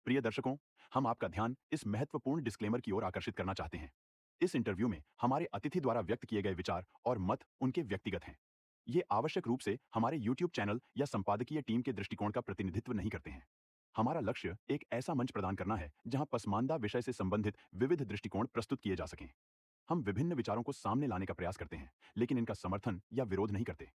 प्रिय दर्शकों, हम आपका ध्यान इस महत्वपूर्ण डिस्क्लेमर की ओर आकर्षित करना चाहते हैं। इस इंटरव्यू में हमारे अतिथि द्वारा व्यक्त किए गए विचार और मत उनके व्यक्तिगत हैं। ये आवश्यक रूप से हमारे YouTube चैनल या संपादकीय टीम के दृष्टिकोण का प्रतिनिधित्व नहीं करते हैं। हमारा लक्ष्य एक ऐसा मंच प्रदान करना है जहां पसमानदा विषय से संबंधित विविध दृष्टिकोण प्रस्तुत किए जा सकें। हम विभिन्न विचारों को सामने लाने का प्रयास करते हैं, लेकिन इनका समर्थन या विरोध नहीं करते।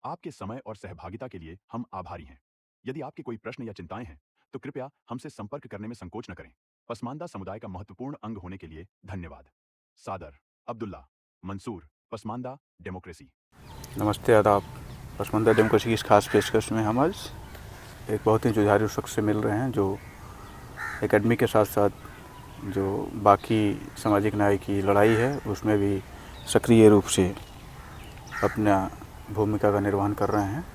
आपके समय और सहभागिता के लिए हम आभारी हैं। यदि आपके कोई प्रश्न या चिंताएं हैं, तो कृपया हमसे संपर्क करने में संकोच न करें। पसमानदा समुदाय का महत्वपूर्ण अंग होने के लिए धन्यवाद। सादर अब्दुल्ला मंसूर, पसमानदा डेमोक्रेसी। नमस्ते, आदाब। पसमानदा डेमोक्रेसी की इस खास पेशकश में हम आज एक बहुत ही जुझारू शख्स से मिल रहे हैं जो एकेडमी के साथ साथ जो बाकी सामाजिक न्याय की लड़ाई है उसमें भी सक्रिय रूप से अपना भूमिका का निर्वहन कर रहे हैं।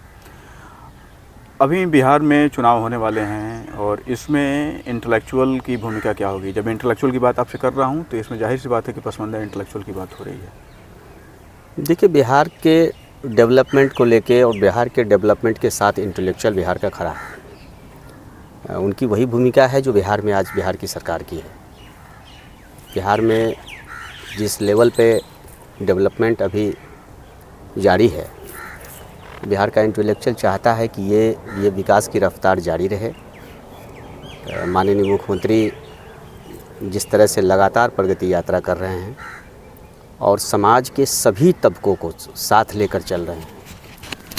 अभी बिहार में चुनाव होने वाले हैं और इसमें इंटेलेक्चुअल की भूमिका क्या होगी। जब इंटेलेक्चुअल की बात आपसे कर रहा हूँ तो इसमें जाहिर सी बात है कि पसमानदा इंटेलेक्चुअल की बात हो रही है। देखिए, बिहार के डेवलपमेंट को लेके और बिहार के डेवलपमेंट के साथ इंटेलेक्चुअल बिहार का खड़ा है। उनकी वही भूमिका है जो बिहार में आज बिहार की सरकार की है। बिहार में जिस लेवल पे डेवलपमेंट अभी जारी है, बिहार का इंटेलेक्चुअल चाहता है कि ये विकास की रफ्तार जारी रहे। माननीय मुख्यमंत्री जिस तरह से लगातार प्रगति यात्रा कर रहे हैं और समाज के सभी तबकों को साथ लेकर चल रहे हैं।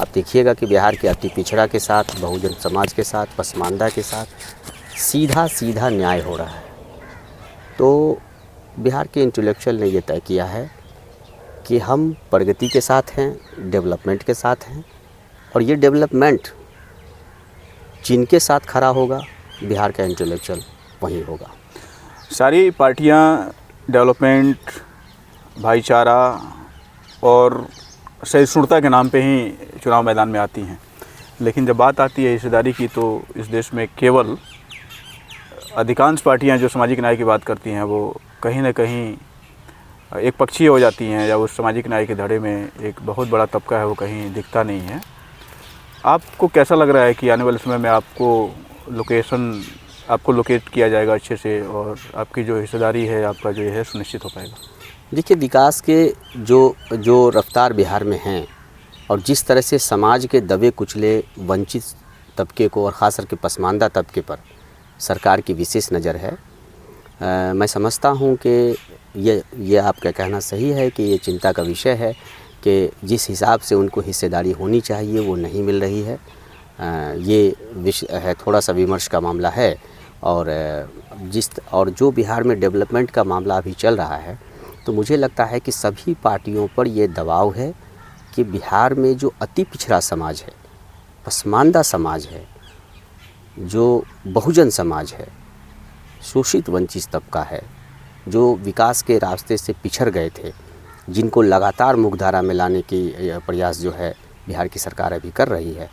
आप देखिएगा कि बिहार के अति पिछड़ा के साथ, बहुजन समाज के साथ, पसमानदा के साथ सीधा न्याय हो रहा है। तो बिहार के इंटेलेक्चुअल ने ये तय किया है कि हम प्रगति के साथ हैं, डेवलपमेंट के साथ हैं, और ये डेवलपमेंट जिनके साथ खड़ा होगा बिहार का इंटेलेक्चुअल वहीं होगा। सारी पार्टियां डेवलपमेंट, भाईचारा और सहिष्णुता के नाम पे ही चुनाव मैदान में आती हैं, लेकिन जब बात आती है हिस्सेदारी की तो इस देश में केवल अधिकांश पार्टियां जो सामाजिक न्याय की बात करती हैं वो कहीं ना कहीं एक पक्षीय हो जाती हैं, या उस सामाजिक न्याय के धड़े में एक बहुत बड़ा तबका है वो कहीं दिखता नहीं है। आपको कैसा लग रहा है कि आने वाले समय में आपको लोकेट किया जाएगा अच्छे से और आपकी जो हिस्सेदारी है, आपका जो है सुनिश्चित हो पाएगा? देखिए, विकास के जो रफ्तार बिहार में हैं और जिस तरह से समाज के दबे कुचले वंचित तबके को और ख़ास करके पसमानदा तबके पर सरकार की विशेष नज़र है, मैं समझता हूं कि ये आपका कहना सही है कि ये चिंता का विषय है कि जिस हिसाब से उनको हिस्सेदारी होनी चाहिए वो नहीं मिल रही है। ये विषय है, थोड़ा सा विमर्श का मामला है। और जो बिहार में डेवलपमेंट का मामला अभी चल रहा है, तो मुझे लगता है कि सभी पार्टियों पर ये दबाव है कि बिहार में जो अति पिछड़ा समाज है, पसमानदा समाज है, जो बहुजन समाज है, शोषित वंचित तबका है, जो विकास के रास्ते से पिछड़ गए थे, जिनको लगातार मुख्यधारा में लाने की प्रयास जो है बिहार की सरकार अभी कर रही है।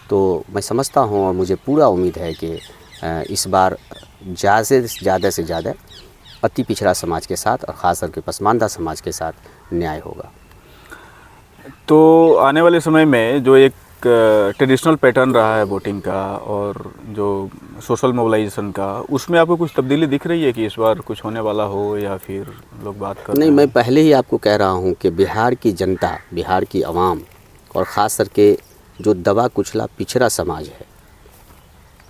तो मैं समझता हूँ और मुझे पूरा उम्मीद है कि इस बार ज़्यादा से ज़्यादा अति पिछड़ा समाज के साथ और ख़ास करके पसमानदा समाज के साथ न्याय होगा। तो आने वाले समय में जो एक ट्रेडिशनल पैटर्न रहा है वोटिंग का और जो सोशल मोबिलाइजेशन का, उसमें आपको कुछ तब्दीली दिख रही है कि इस बार कुछ होने वाला हो, या फिर लोग बात कर रहे नहीं, हैं? मैं पहले ही आपको कह रहा हूँ कि बिहार की जनता, बिहार की आवाम और ख़ास करके जो दबा कुचला पिछड़ा समाज है,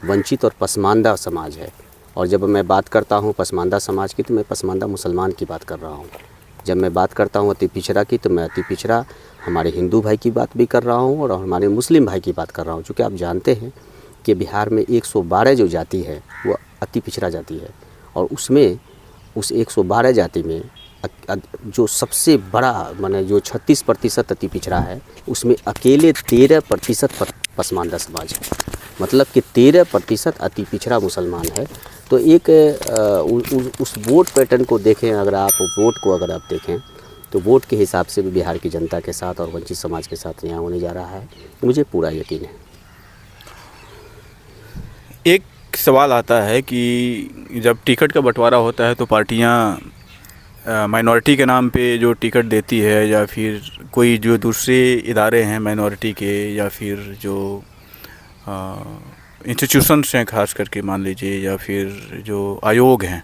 वंचित और पसमानदा समाज है। और जब मैं बात करता हूँ पसमानदा समाज की तो मैं पसमानदा मुसलमान की बात कर रहा हूँ। जब मैं बात करता हूँ अति पिछड़ा की तो मैं अति पिछड़ा हमारे हिंदू भाई की बात भी कर रहा हूँ और हमारे मुस्लिम भाई की बात कर रहा हूँ। चूँकि आप जानते हैं कि बिहार में 112 जो जाति है वो अति पिछड़ा जाति है, और उसमें उस 112 जाति में जो सबसे बड़ा माने जो 36% अति पिछड़ा है, उसमें अकेले 13% पसमानदा समाज है। मतलब कि 13% अति पिछड़ा मुसलमान है। तो एक उस वोट पैटर्न को देखें, अगर आप वोट को अगर आप देखें तो वोट के हिसाब से भी बिहार की जनता के साथ और वंचित समाज के साथ न्याय होने जा रहा है, मुझे पूरा यकीन है। एक सवाल आता है कि जब टिकट का बंटवारा होता है तो पार्टियां माइनॉरिटी के नाम पे जो टिकट देती है, या फिर कोई जो दूसरे इदारे हैं माइनॉरिटी के, या फिर जो इंस्टीट्यूशंस हैं, खास करके मान लीजिए, या फिर जो आयोग हैं,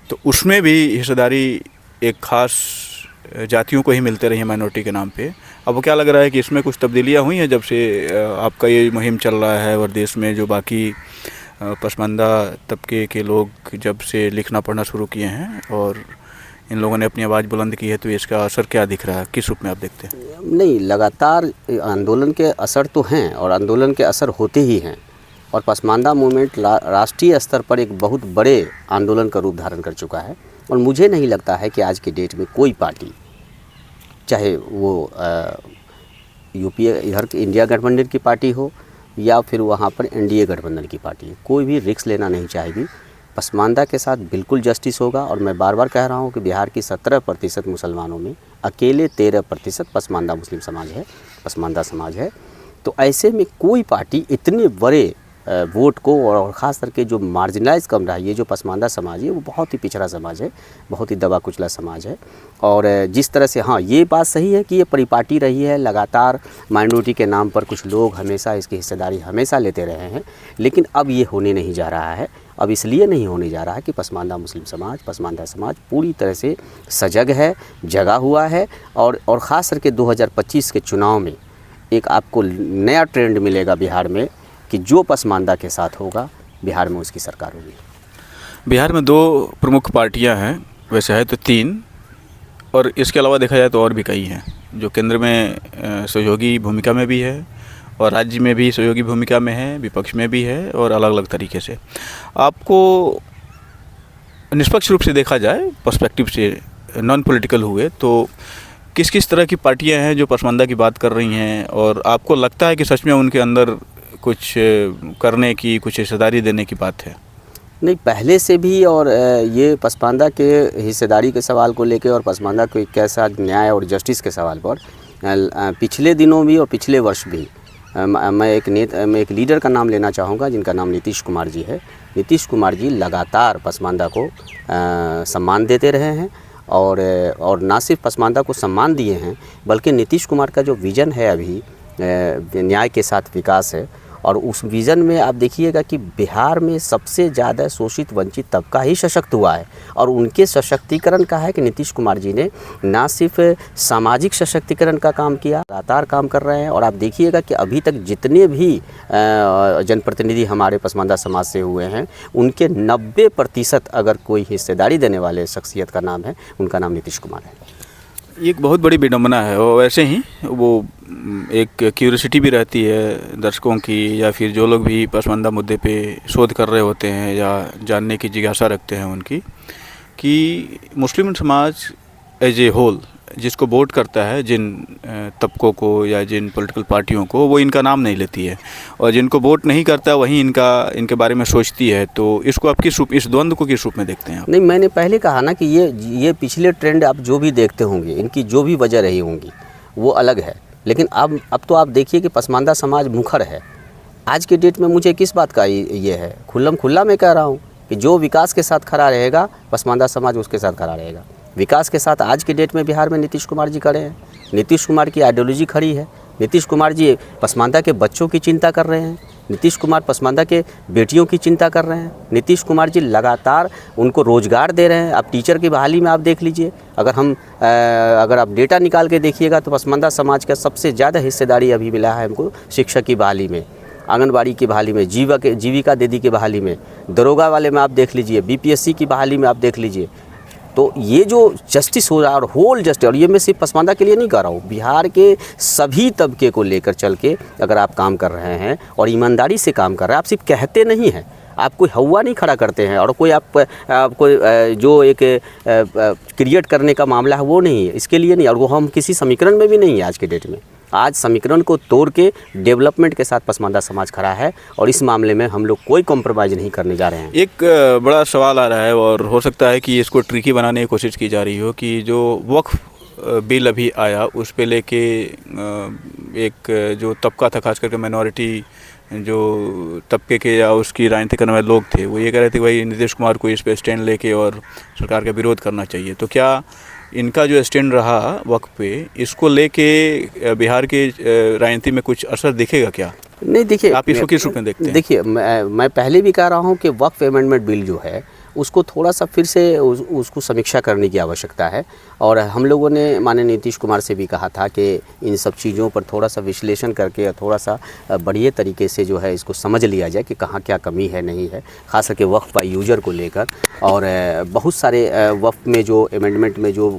तो उसमें भी हिस्सेदारी एक खास जातियों को ही मिलते रही है माइनॉरिटी के नाम पे। अब वो क्या लग रहा है कि इसमें कुछ तब्दीलियाँ हुई हैं जब से आपका ये मुहिम चल रहा है, और देश में जो बाकी पसमानदा तबके के लोग जब से लिखना पढ़ना शुरू किए हैं और इन लोगों ने अपनी आवाज़ बुलंद की है, तो इसका असर क्या दिख रहा है, किस रूप में आप देखते हैं? नहीं, लगातार आंदोलन के असर तो हैं और आंदोलन के असर होते ही हैं, और पसमानदा मूवमेंट राष्ट्रीय स्तर पर एक बहुत बड़े आंदोलन का रूप धारण कर चुका है। और मुझे नहीं लगता है कि आज की डेट में कोई पार्टी, चाहे वो यूपीए इधर की इंडिया गठबंधन की पार्टी हो या फिर वहाँ पर एनडीए गठबंधन की पार्टी, कोई भी रिस्क लेना नहीं चाहेगी। पसमानदा के साथ बिल्कुल जस्टिस होगा। और मैं बार बार कह रहा हूँ कि बिहार की 17% मुसलमानों में अकेले 13% पसमानदा मुस्लिम समाज है, पसमानदा समाज है। तो ऐसे में कोई पार्टी इतने बड़े वोट को, और ख़ास करके जो मार्जिनलाइज कम रहा है, ये जो पसमानदा समाज है वो बहुत ही पिछड़ा समाज है, बहुत ही दबा कुचला समाज है। और जिस तरह से, हाँ, ये बात सही है कि ये परिपाटी रही है, लगातार माइनॉरिटी के नाम पर कुछ लोग हमेशा इसकी हिस्सेदारी हमेशा लेते रहे हैं, लेकिन अब ये होने नहीं जा रहा है। अब इसलिए नहीं होने जा रहा है कि पसमानदा मुस्लिम समाज, पसमानदा समाज पूरी तरह से सजग है, जगा हुआ है। और ख़ास करके 2025 के चुनाव में एक आपको नया ट्रेंड मिलेगा बिहार में कि जो पसमानदा के साथ होगा, बिहार में उसकी सरकार होगी। बिहार में 2 प्रमुख पार्टियां हैं, वैसे है तो 3, और इसके अलावा देखा जाए तो और भी कई हैं जो केंद्र में सहयोगी भूमिका में भी है और राज्य में भी सहयोगी भूमिका में है, विपक्ष में भी है, और अलग अलग तरीके से। आपको निष्पक्ष रूप से देखा जाए, पर्सपेक्टिव से, नॉन पॉलिटिकल हुए, तो किस किस तरह की पार्टियां हैं जो पसमानदा की बात कर रही हैं, और आपको लगता है कि सच में उनके अंदर कुछ करने की, कुछ हिस्सेदारी देने की बात है? नहीं, पहले से भी, और ये पसमानदा के हिस्सेदारी के सवाल को लेके और पसमानदा को कैसा न्याय और जस्टिस के सवाल पर पिछले दिनों भी और पिछले वर्ष भी मैं एक लीडर का नाम लेना चाहूँगा जिनका नाम नीतीश कुमार जी है। नीतीश कुमार जी लगातार पसमानदा को सम्मान देते रहे हैं, और ना सिर्फ पसमानदा को सम्मान दिए हैं, बल्कि नीतीश कुमार का जो विज़न है अभी न्याय के साथ विकास है, और उस विज़न में आप देखिएगा कि बिहार में सबसे ज़्यादा शोषित वंचित तबका ही सशक्त हुआ है। और उनके सशक्तिकरण का है कि नीतीश कुमार जी ने ना सिर्फ सामाजिक सशक्तिकरण का काम किया, लगातार काम कर रहे हैं। और आप देखिएगा कि अभी तक जितने भी जनप्रतिनिधि हमारे पसमानदा समाज से हुए हैं, उनके 90% अगर कोई हिस्सेदारी देने वाले शख्सियत का नाम है, उनका नाम नीतीश कुमार है। एक बहुत बड़ी विडम्बना है, और वैसे ही वो एक क्यूरियोसिटी भी रहती है दर्शकों की, या फिर जो लोग भी पसमानदा मुद्दे पे शोध कर रहे होते हैं या जानने की जिज्ञासा रखते हैं उनकी, कि मुस्लिम समाज एज ए होल जिसको वोट करता है, जिन तबकों को या जिन पॉलिटिकल पार्टियों को, वो इनका नाम नहीं लेती है, और जिनको वोट नहीं करता वही इनके बारे में सोचती है। तो इसको आप किस रूप, इस द्वंद्व को किस रूप में देखते हैं आप? नहीं, मैंने पहले कहा ना कि ये पिछले ट्रेंड आप जो भी देखते होंगे, इनकी जो भी वजह रही होंगी वो अलग है, लेकिन अब तो आप देखिए कि पसमानदा समाज मुखर है। आज के डेट में मुझे किस बात का ये है, खुल्ला मैं कह रहा हूँ कि जो विकास के साथ खड़ा रहेगा, पसमानदा समाज उसके साथ खड़ा रहेगा। विकास के साथ आज के डेट में बिहार में नीतीश कुमार जी खड़े हैं। नीतीश कुमार की आइडियोलॉजी खड़ी है। नीतीश कुमार जी पसमानदा के बच्चों की चिंता कर रहे हैं। नीतीश कुमार पसमानदा के बेटियों की चिंता कर रहे हैं। नीतीश कुमार जी लगातार उनको रोज़गार दे रहे हैं। अब टीचर की बहाली में आप देख लीजिए, अगर आप डेटा निकाल के देखिएगा तो पसमानदा समाज का सबसे ज़्यादा हिस्सेदारी अभी मिला है हमको शिक्षक की बहाली में, आंगनबाड़ी की बहाली में, जीविका दीदी की बहाली में, दरोगा वाले में आप देख लीजिए, बीपीएससी की बहाली में आप देख लीजिए। तो ये जो जस्टिस हो रहा है, और होल जस्टिस, और ये मैं सिर्फ पसमानदा के लिए नहीं कर रहा हूँ, बिहार के सभी तबके को लेकर चल के अगर आप काम कर रहे हैं और ईमानदारी से काम कर रहे हैं, आप सिर्फ कहते नहीं हैं, आप कोई हवा नहीं खड़ा करते हैं, और कोई आप कोई जो एक क्रिएट करने का मामला है वो नहीं है, इसके लिए नहीं, और वो हम किसी समीकरण में भी नहीं है। आज के डेट में आज समीकरण को तोड़ के डेवलपमेंट के साथ पसमानदा समाज खड़ा है, और इस मामले में हम लोग कोई कॉम्प्रोमाइज़ नहीं करने जा रहे हैं। एक बड़ा सवाल आ रहा है, और हो सकता है कि इसको ट्रिकी बनाने की कोशिश की जा रही हो, कि जो वक्फ बिल अभी आया उस पे लेके एक जो तबका था, खास करके माइनॉरिटी जो तबके के या उसकी राजनीति करने वाले लोग थे, वो ये कह रहे थे कि भाई नीतीश कुमार को इस पे स्टैंड लेके और सरकार का विरोध करना चाहिए। तो क्या इनका जो स्टैंड रहा वक्त पे, इसको लेके बिहार के राजनीति में कुछ असर दिखेगा क्या? नहीं देखिए, आप इसको किस रूप में देखते हैं? देखिए मैं पहले भी कह रहा हूँ कि वक्फ अमेंडमेंट बिल जो है उसको थोड़ा सा फिर से उसको समीक्षा करने की आवश्यकता है। और हम लोगों ने माननीय नीतीश कुमार से भी कहा था कि इन सब चीज़ों पर थोड़ा सा विश्लेषण करके थोड़ा सा बढ़िया तरीके से जो है इसको समझ लिया जाए कि कहाँ क्या कमी है नहीं है, ख़ास करके वक्फ बाय यूजर को लेकर। और बहुत सारे वक्फ में जो अमेंडमेंट में जो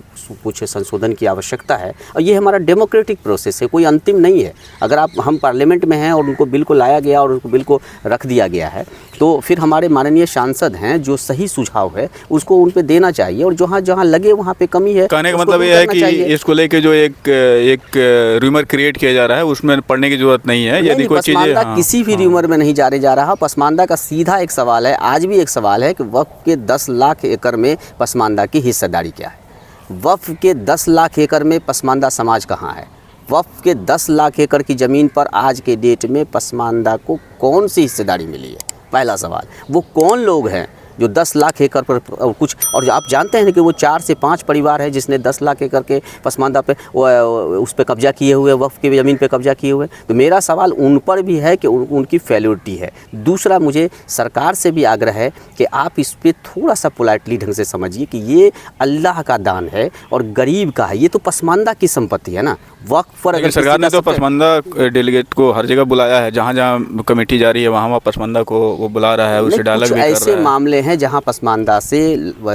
कुछ संशोधन की आवश्यकता है, और ये हमारा डेमोक्रेटिक प्रोसेस है, कोई अंतिम नहीं है। अगर हम पार्लियामेंट में हैं और उनको बिल को लाया गया और उनको बिल को रख दिया गया है, तो फिर हमारे माननीय सांसद हैं जो सही सुझाव है उसको उन पे देना चाहिए, और जहाँ जहाँ लगे वहाँ पे कमी है। कहने का मतलब ये है कि इसको लेके जो एक रूमर क्रिएट किया जा रहा है उसमें पढ़ने की जरूरत नहीं है। यदि कोई चीज़ किसी भी रूमर में नहीं जा रहा। पसमानदा का सीधा एक सवाल है, आज भी एक सवाल है कि वक्फ के 10 लाख एकड़ में पसमानदा की हिस्सेदारी क्या है। वक्फ के 10 लाख एकड़ में पसमानदा समाज कहाँ है? वक्फ के 10 लाख एकड़ की ज़मीन पर आज के डेट में पसमानदा को कौन सी हिस्सेदारी मिली है? पहला सवाल, वो कौन लोग हैं जो 10 लाख एकड़ पर कुछ, और आप जानते हैं कि वो 4 से 5 परिवार है जिसने 10 लाख एकड़ के पसमानदा पे उस पर कब्जा किए हुए, वक्फ की ज़मीन पे कब्जा किए हुए। तो मेरा सवाल उन पर भी है कि उनकी फेल्योरिटी है। दूसरा, मुझे सरकार से भी आग्रह है कि आप इस पर थोड़ा सा पोलाइटली ढंग से समझिए कि ये अल्लाह का दान है और गरीब का है, ये तो पसमानदा की संपत्ति है ना। वक्फ पर अगर सरकार ने तो पसमानदा डेलीगेट को हर जगह बुलाया है, जहाँ जहाँ कमेटी जा रही है वहाँ पसमानदा को वो बुला रहा है, उससे डायलॉग भी कर रहा है। ऐसे मामले हैं जहां पसमानदा से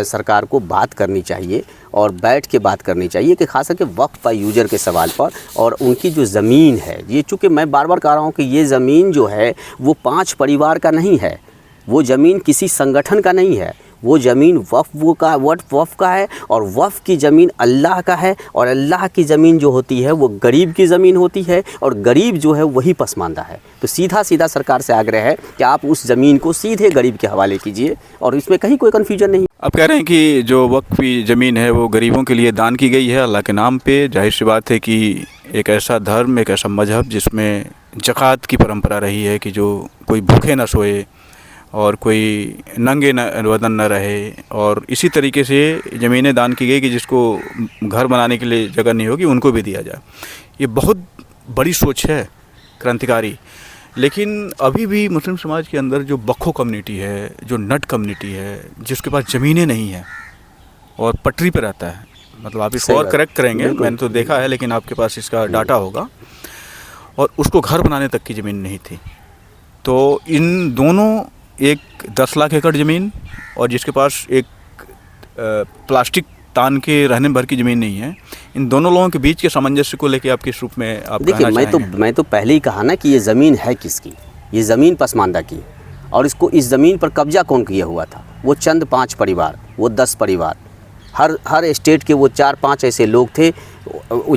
सरकार को बात करनी चाहिए और बैठ के बात करनी चाहिए कि खास करके वक्फ बाय यूजर के सवाल पर। और उनकी जो ज़मीन है, ये चूँकि मैं बार बार कह रहा हूँ कि ये ज़मीन जो है वो 5 परिवार का नहीं है, वो ज़मीन किसी संगठन का नहीं है, वो ज़मीन वक्फ का है। और वक्फ की ज़मीन अल्लाह का है, और अल्लाह की ज़मीन जो होती है वो गरीब की ज़मीन होती है, और गरीब जो है वही पसमानदा है। तो सीधा सरकार से आग्रह है कि आप उस ज़मीन को सीधे गरीब के हवाले कीजिए, और इसमें कहीं कोई कन्फ्यूजन नहीं। आप कह रहे हैं कि जो वक्फ की ज़मीन है वो गरीबों के लिए दान की गई है अल्लाह के नाम पे। जाहिर सी बात है कि एक ऐसा धर्म, एक ऐसा मजहब जिसमें ज़कात की परंपरा रही है कि जो कोई भूखे न सोए और कोई नंगे बदन न रहे, और इसी तरीके से ज़मीनें दान की गई कि जिसको घर बनाने के लिए जगह नहीं होगी उनको भी दिया जाए। ये बहुत बड़ी सोच है, क्रांतिकारी। लेकिन अभी भी मुस्लिम समाज के अंदर जो बख्खो कम्युनिटी है, जो नट कम्युनिटी है, जिसके पास ज़मीनें नहीं हैं और पटरी पर रहता है, मतलब आप इसको और करेक्ट करेंगे, मैंने तो देखा है लेकिन आपके पास इसका डाटा होगा, और उसको घर बनाने तक की ज़मीन नहीं थी। तो इन दोनों, एक 10 लाख एकड़ ज़मीन और जिसके पास एक प्लास्टिक तान के रहने भर की ज़मीन नहीं है, इन दोनों लोगों के बीच के सामंजस्य को लेके आप किस रूप में आप देखिए, मैं तो पहले ही कहा ना कि ये ज़मीन है किसकी? ये ज़मीन पसमानदा की। और इसको, इस ज़मीन पर कब्जा कौन किया हुआ था? वो चंद 5 परिवार, वो 10 परिवार, हर स्टेट के वो 4-5 ऐसे लोग थे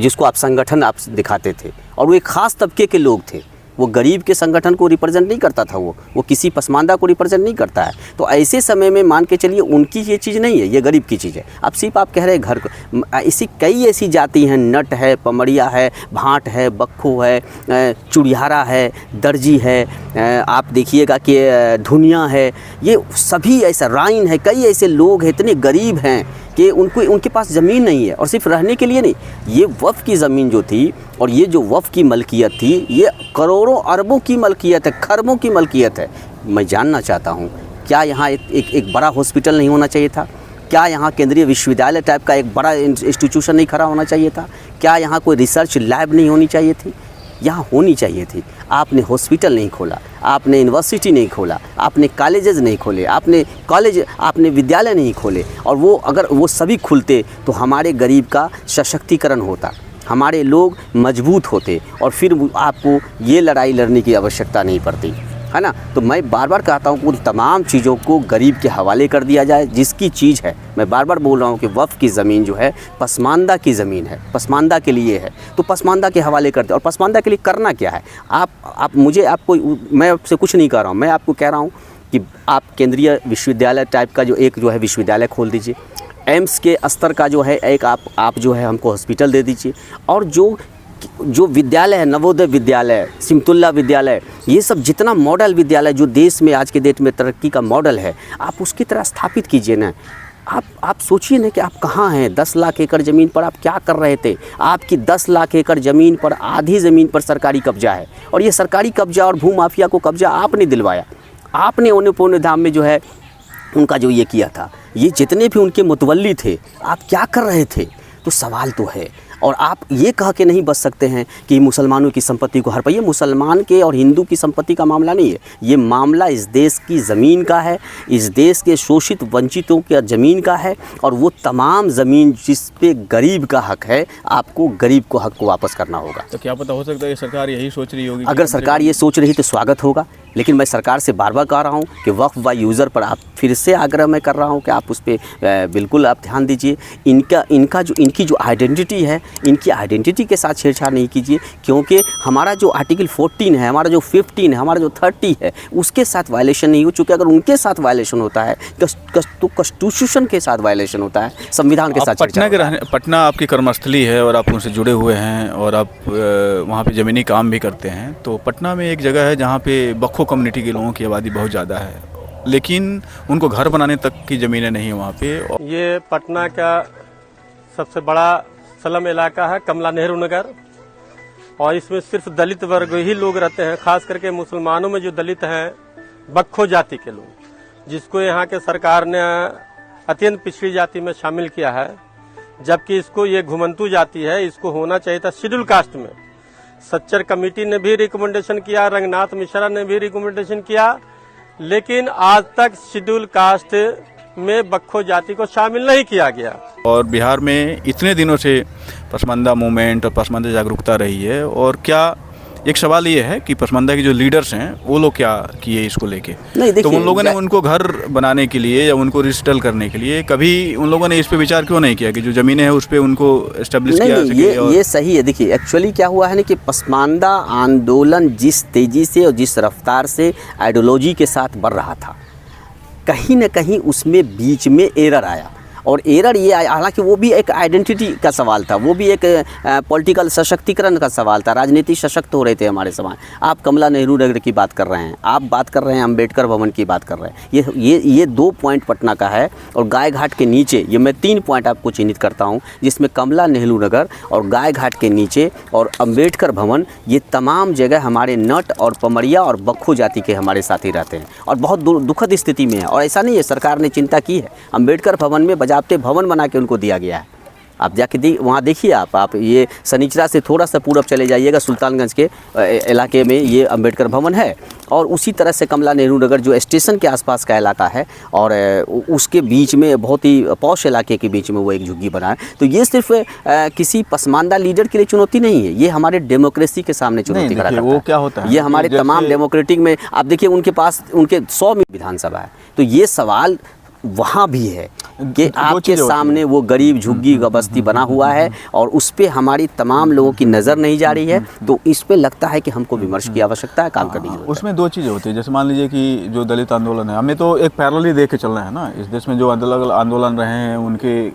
जिसको आप संगठन आप दिखाते थे, और वो एक ख़ास तबके के लोग थे। वो गरीब के संगठन को रिप्रेजेंट नहीं करता था, वो किसी पसमानदा को रिप्रेजेंट नहीं करता है। तो ऐसे समय में मान के चलिए उनकी ये चीज़ नहीं है, ये गरीब की चीज़ है। अब सिर्फ आप कह रहे हैं घर को, ऐसी कई ऐसी जाति हैं, नट है, पमड़िया है, भाट है, बख्खो है, चुड़ियारा है, दर्जी है, आप देखिएगा कि धुनिया है, ये सभी ऐसा राइन है, कई ऐसे लोग हैं इतने गरीब हैं कि उनके पास ज़मीन नहीं है। और सिर्फ रहने के लिए नहीं, ये वक्फ की ज़मीन जो थी और ये जो वक्फ की मलकियत थी, ये करोड़ों अरबों की मलकियत है, खरबों की मलकियत है। मैं जानना चाहता हूँ, क्या यहाँ एक बड़ा हॉस्पिटल नहीं होना चाहिए था? क्या यहाँ केंद्रीय विश्वविद्यालय टाइप का एक बड़ा इंस्टीट्यूशन नहीं खड़ा होना चाहिए था? क्या यहाँ कोई रिसर्च लैब नहीं होनी चाहिए थी? यहाँ होनी चाहिए थी। आपने हॉस्पिटल नहीं खोला, आपने यूनिवर्सिटी नहीं खोला, आपने कॉलेजेस नहीं खोले, आपने विद्यालय नहीं खोले। और वो अगर वो सभी खुलते तो हमारे गरीब का सशक्तिकरण होता, हमारे लोग मजबूत होते, और फिर आपको ये लड़ाई लड़ने की आवश्यकता नहीं पड़ती, है ना। तो मैं बार बार कहता हूँ कि उन तमाम चीज़ों को गरीब के हवाले कर दिया जाए जिसकी चीज़ है। मैं बार बार बोल रहा हूँ कि वक्फ की ज़मीन जो है पसमानदा की ज़मीन है, पसमानदा के लिए है, तो पसमानदा के हवाले कर दे। और पसमानदा के लिए करना क्या है? मैं आपसे कुछ नहीं कह रहा हूँ, मैं आपको कह रहा हूँ कि आप केंद्रीय विश्वविद्यालय टाइप का जो है विश्वविद्यालय खोल दीजिए। एम्स के स्तर का जो है एक आप जो है हमको हॉस्पिटल दे दीजिए। और जो विद्यालय है, नवोदय विद्यालय, सिमतुल्ला विद्यालय, ये सब जितना मॉडल विद्यालय जो देश में आज के डेट में तरक्की का मॉडल है, आप उसकी तरह स्थापित कीजिए ना। आप सोचिए ना कि आप कहाँ हैं। 10 लाख एकड़ ज़मीन पर आप क्या कर रहे थे। आपकी 10 लाख एकड़ ज़मीन पर आधी ज़मीन पर सरकारी कब्जा है, और ये सरकारी कब्जा और भू माफिया को कब्जा आपने दिलवाया। आपने औने पौने धाम में जो है उनका जो ये किया था, ये जितने भी उनके मुतवल्ली थे, आप क्या कर रहे थे। तो सवाल तो है। और आप ये कह के नहीं बच सकते हैं कि मुसलमानों की संपत्ति को हड़प। ये मुसलमान के और हिंदू की संपत्ति का मामला नहीं है, ये मामला इस देश की ज़मीन का है, इस देश के शोषित वंचितों की ज़मीन का है। और वो तमाम ज़मीन जिस पे गरीब का हक है, आपको गरीब को हक को वापस करना होगा। तो क्या पता हो सकता है कि सरकार यही सोच रही होगी। अगर सरकार ये सोच रही तो स्वागत होगा, लेकिन मैं सरकार से बार बार कह रहा हूँ कि वक्फ व यूज़र पर आप फिर से आग्रह मैं कर रहा हूँ कि आप उस पर बिल्कुल आप ध्यान दीजिए। इनकी जो आइडेंटिटी है, इनकी आइडेंटिटी के साथ छेड़छाड़ नहीं कीजिए, क्योंकि हमारा जो आर्टिकल 14 है, हमारा जो 15 है, हमारा जो 30 है, उसके साथ वायलेशन नहीं हो। चूँकि अगर उनके साथ वायलेशन होता है तो कॉन्स्टिट्यूशन के साथ वायलेशन होता है, संविधान के साथ। पटना आपकी कर्मस्थली है और आप उनसे जुड़े हुए हैं और आप वहाँ पे ज़मीनी काम भी करते हैं। तो पटना में एक जगह है जहाँ पे बख्खो कम्युनिटी के लोगों की आबादी बहुत ज़्यादा है, लेकिन उनको घर बनाने तक की ज़मीनें नहीं है वहाँ पे। ये पटना का सबसे बड़ा स्लम इलाका है, कमला नेहरू नगर, और इसमें सिर्फ दलित वर्ग ही लोग रहते हैं। खास करके मुसलमानों में जो दलित हैं, बख्खो जाति के लोग, जिसको यहाँ के सरकार ने अत्यंत पिछड़ी जाति में शामिल किया है, जबकि इसको ये घुमंतू जाति है, इसको होना चाहिए था शेड्यूल कास्ट में। सच्चर कमेटी ने भी रिकमेंडेशन किया, रंगनाथ मिश्रा ने भी रिकमेंडेशन किया, लेकिन आज तक शेड्यूल कास्ट में बख्खो जाति को शामिल नहीं किया गया। और बिहार में इतने दिनों से पसमानदा मूवमेंट और पसमानदा जागरूकता रही है, और क्या एक सवाल ये है कि पसमानदा के जो लीडर्स हैं वो लोग क्या किए इसको लेके। तो उन लोगों ने उनको घर बनाने के लिए या उनको रिसेटल करने के लिए कभी उन लोगों ने इस पे विचार क्यों नहीं किया कि जो ज़मीनें हैं उस पे उनको एस्टेब्लिश किया सके। ये सही है। देखिए एक्चुअली क्या हुआ है ना कि पसमानदा आंदोलन जिस तेज़ी से और जिस रफ्तार से आइडियोलॉजी के साथ बढ़ रहा था, कहीं ना कहीं उसमें बीच में एरर आया। और एरर ये आया, हालांकि वो भी एक आइडेंटिटी का सवाल था, वो भी एक पॉलिटिकल सशक्तिकरण का सवाल था, राजनीति सशक्त हो रहे थे हमारे समाज। आप कमला नेहरू नगर की बात कर रहे हैं, आप बात कर रहे हैं अंबेडकर भवन की बात कर रहे हैं। ये 2 पॉइंट पटना का है। और गाय घाट के नीचे ये मैं 3 पॉइंट आपको चिन्हित करता हूँ, जिसमें कमला नेहरू नगर और गाय घाट के नीचे और अंबेडकर भवन, ये तमाम जगह हमारे नट और पमरिया और बख्खो जाति के हमारे साथी रहते हैं और बहुत दुखद स्थिति में है। और ऐसा नहीं है, सरकार ने चिंता की है। अंबेडकर भवन में बजाबते भवन बना के उनको दिया गया है। आप जाके वहाँ देखिए। आप ये सनीचरा से थोड़ा सा पूरब चले जाइएगा, सुल्तानगंज के इलाके में ये अंबेडकर भवन है। और उसी तरह से कमला नेहरू नगर जो स्टेशन के आसपास का इलाका है, और उसके बीच में बहुत ही पॉश इलाके के बीच में वो एक झुग्गी बना है। तो ये सिर्फ किसी पसमानदा लीडर के लिए चुनौती नहीं है, ये हमारे डेमोक्रेसी के सामने चुनौती खड़ा करता है। वो क्या होता है, ये हमारे तमाम डेमोक्रेटिक में आप देखिए, उनके पास उनके 100 में विधानसभा है। तो ये सवाल वहाँ भी है कि आपके सामने वो गरीब झुग्गी का बस्ती बना हुआ है और उस पर हमारी तमाम लोगों की नज़र नहीं जा रही है। तो इस पे लगता है कि हमको विमर्श की आवश्यकता है, काम करने की। उसमें 2 चीज़ें होती है। जैसे मान लीजिए कि जो दलित आंदोलन है, हमें तो एक पैरेलली देख के चलना है ना। इस देश में जो अलग आंदोलन रहे हैं, उनके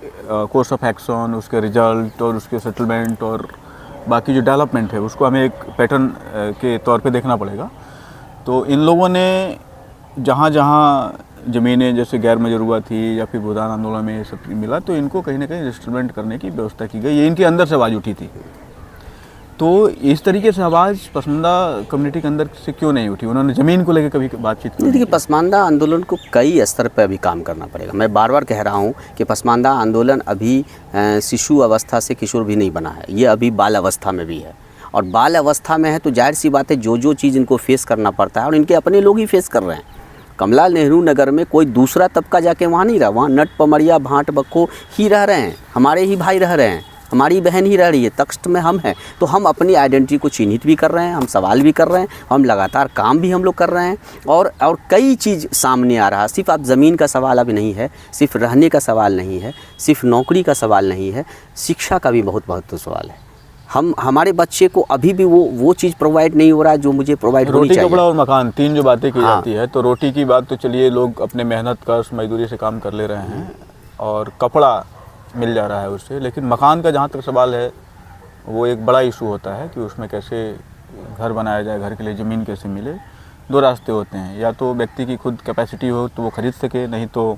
कोर्स ऑफ एक्शन, उसके रिजल्ट और उसके सेटलमेंट और बाकी जो डेवलपमेंट है, उसको हमें एक पैटर्न के तौर पर देखना पड़ेगा। तो इन लोगों ने जहाँ जहाँ ज़मीनें जैसे गैर मंजूर हुआ थी या फिर भूदान आंदोलन में सब मिला, तो इनको कहीं ना कहीं रेस्टोरेंट करने की व्यवस्था की गई। ये इनके अंदर से आवाज़ उठी थी। तो इस तरीके से आवाज़ पसमानदा कम्युनिटी के अंदर से क्यों नहीं उठी? उन्होंने ज़मीन को लेकर कभी बातचीत की? देखिए, पसमानदा आंदोलन को कई स्तर पर अभी काम करना पड़ेगा। मैं बार बार कह रहा हूँ कि पसमानदा आंदोलन अभी शिशु अवस्था से किशोर भी नहीं बना है, ये अभी बाल अवस्था में भी है। और बाल अवस्था में है तो जाहिर सी बात है, जो चीज़ इनको फेस करना पड़ता है और इनके अपने लोग ही फेस कर रहे हैं। कमला नेहरू नगर में कोई दूसरा तबका जाके वहाँ नहीं रहा, वहाँ नट पमरिया भाट बख्खो ही रह रहे हैं, हमारे ही भाई रह रहे हैं, हमारी बहन ही रह रही है, तख्त में हम हैं। तो हम अपनी आइडेंटिटी को चिन्हित भी कर रहे हैं, हम सवाल भी कर रहे हैं, हम लगातार काम भी हम लोग कर रहे हैं। और कई चीज़ सामने आ रहा है। सिर्फ आप ज़मीन का सवाल अभी नहीं है, सिर्फ रहने का सवाल नहीं है, सिर्फ नौकरी का सवाल नहीं है, शिक्षा का भी बहुत महत्वपूर्ण सवाल है। हमारे बच्चे को अभी भी वो चीज़ प्रोवाइड नहीं हो रहा है जो मुझे प्रोवाइड होनी चाहिए। रोटी, कपड़ा और मकान, 3 जो बातें की जाती है। तो रोटी की बात तो चलिए, लोग अपने मेहनत कष्ट मजदूरी से काम कर ले रहे हैं और कपड़ा मिल जा रहा है उससे। लेकिन मकान का जहाँ तक सवाल है, वो एक बड़ा इशू होता है कि उसमें कैसे घर बनाया जाए, घर के लिए ज़मीन कैसे मिले। 2 रास्ते होते हैं, या तो व्यक्ति की खुद कैपेसिटी हो तो वो ख़रीद सके, नहीं तो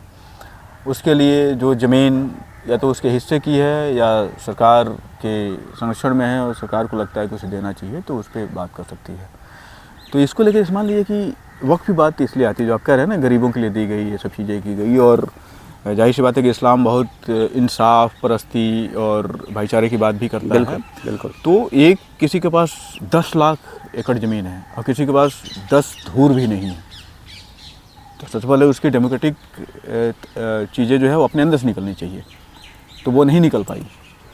उसके लिए जो ज़मीन या तो उसके हिस्से की है या सरकार के संरक्षण में है और सरकार को लगता है कि उसे देना चाहिए, तो उस पर बात कर सकती है। तो इसको लेकर मान लीजिए कि वक्फ की बात इसलिए आती है, जो आप कह रहे हैं ना, गरीबों के लिए दी गई, ये सब चीज़ें की गई, और जाहिर सी बात है कि इस्लाम बहुत इंसाफ परस्ती और भाईचारे की बात भी करता है। बिल्कुल। तो एक किसी के पास 10 लाख एकड़ ज़मीन है और किसी के पास 10 धूर भी नहीं है, तो सबसे पहले उसकी डेमोक्रेटिक चीज़ें जो है वो अपने अंदर से निकलनी चाहिए, तो वो नहीं निकल पाई।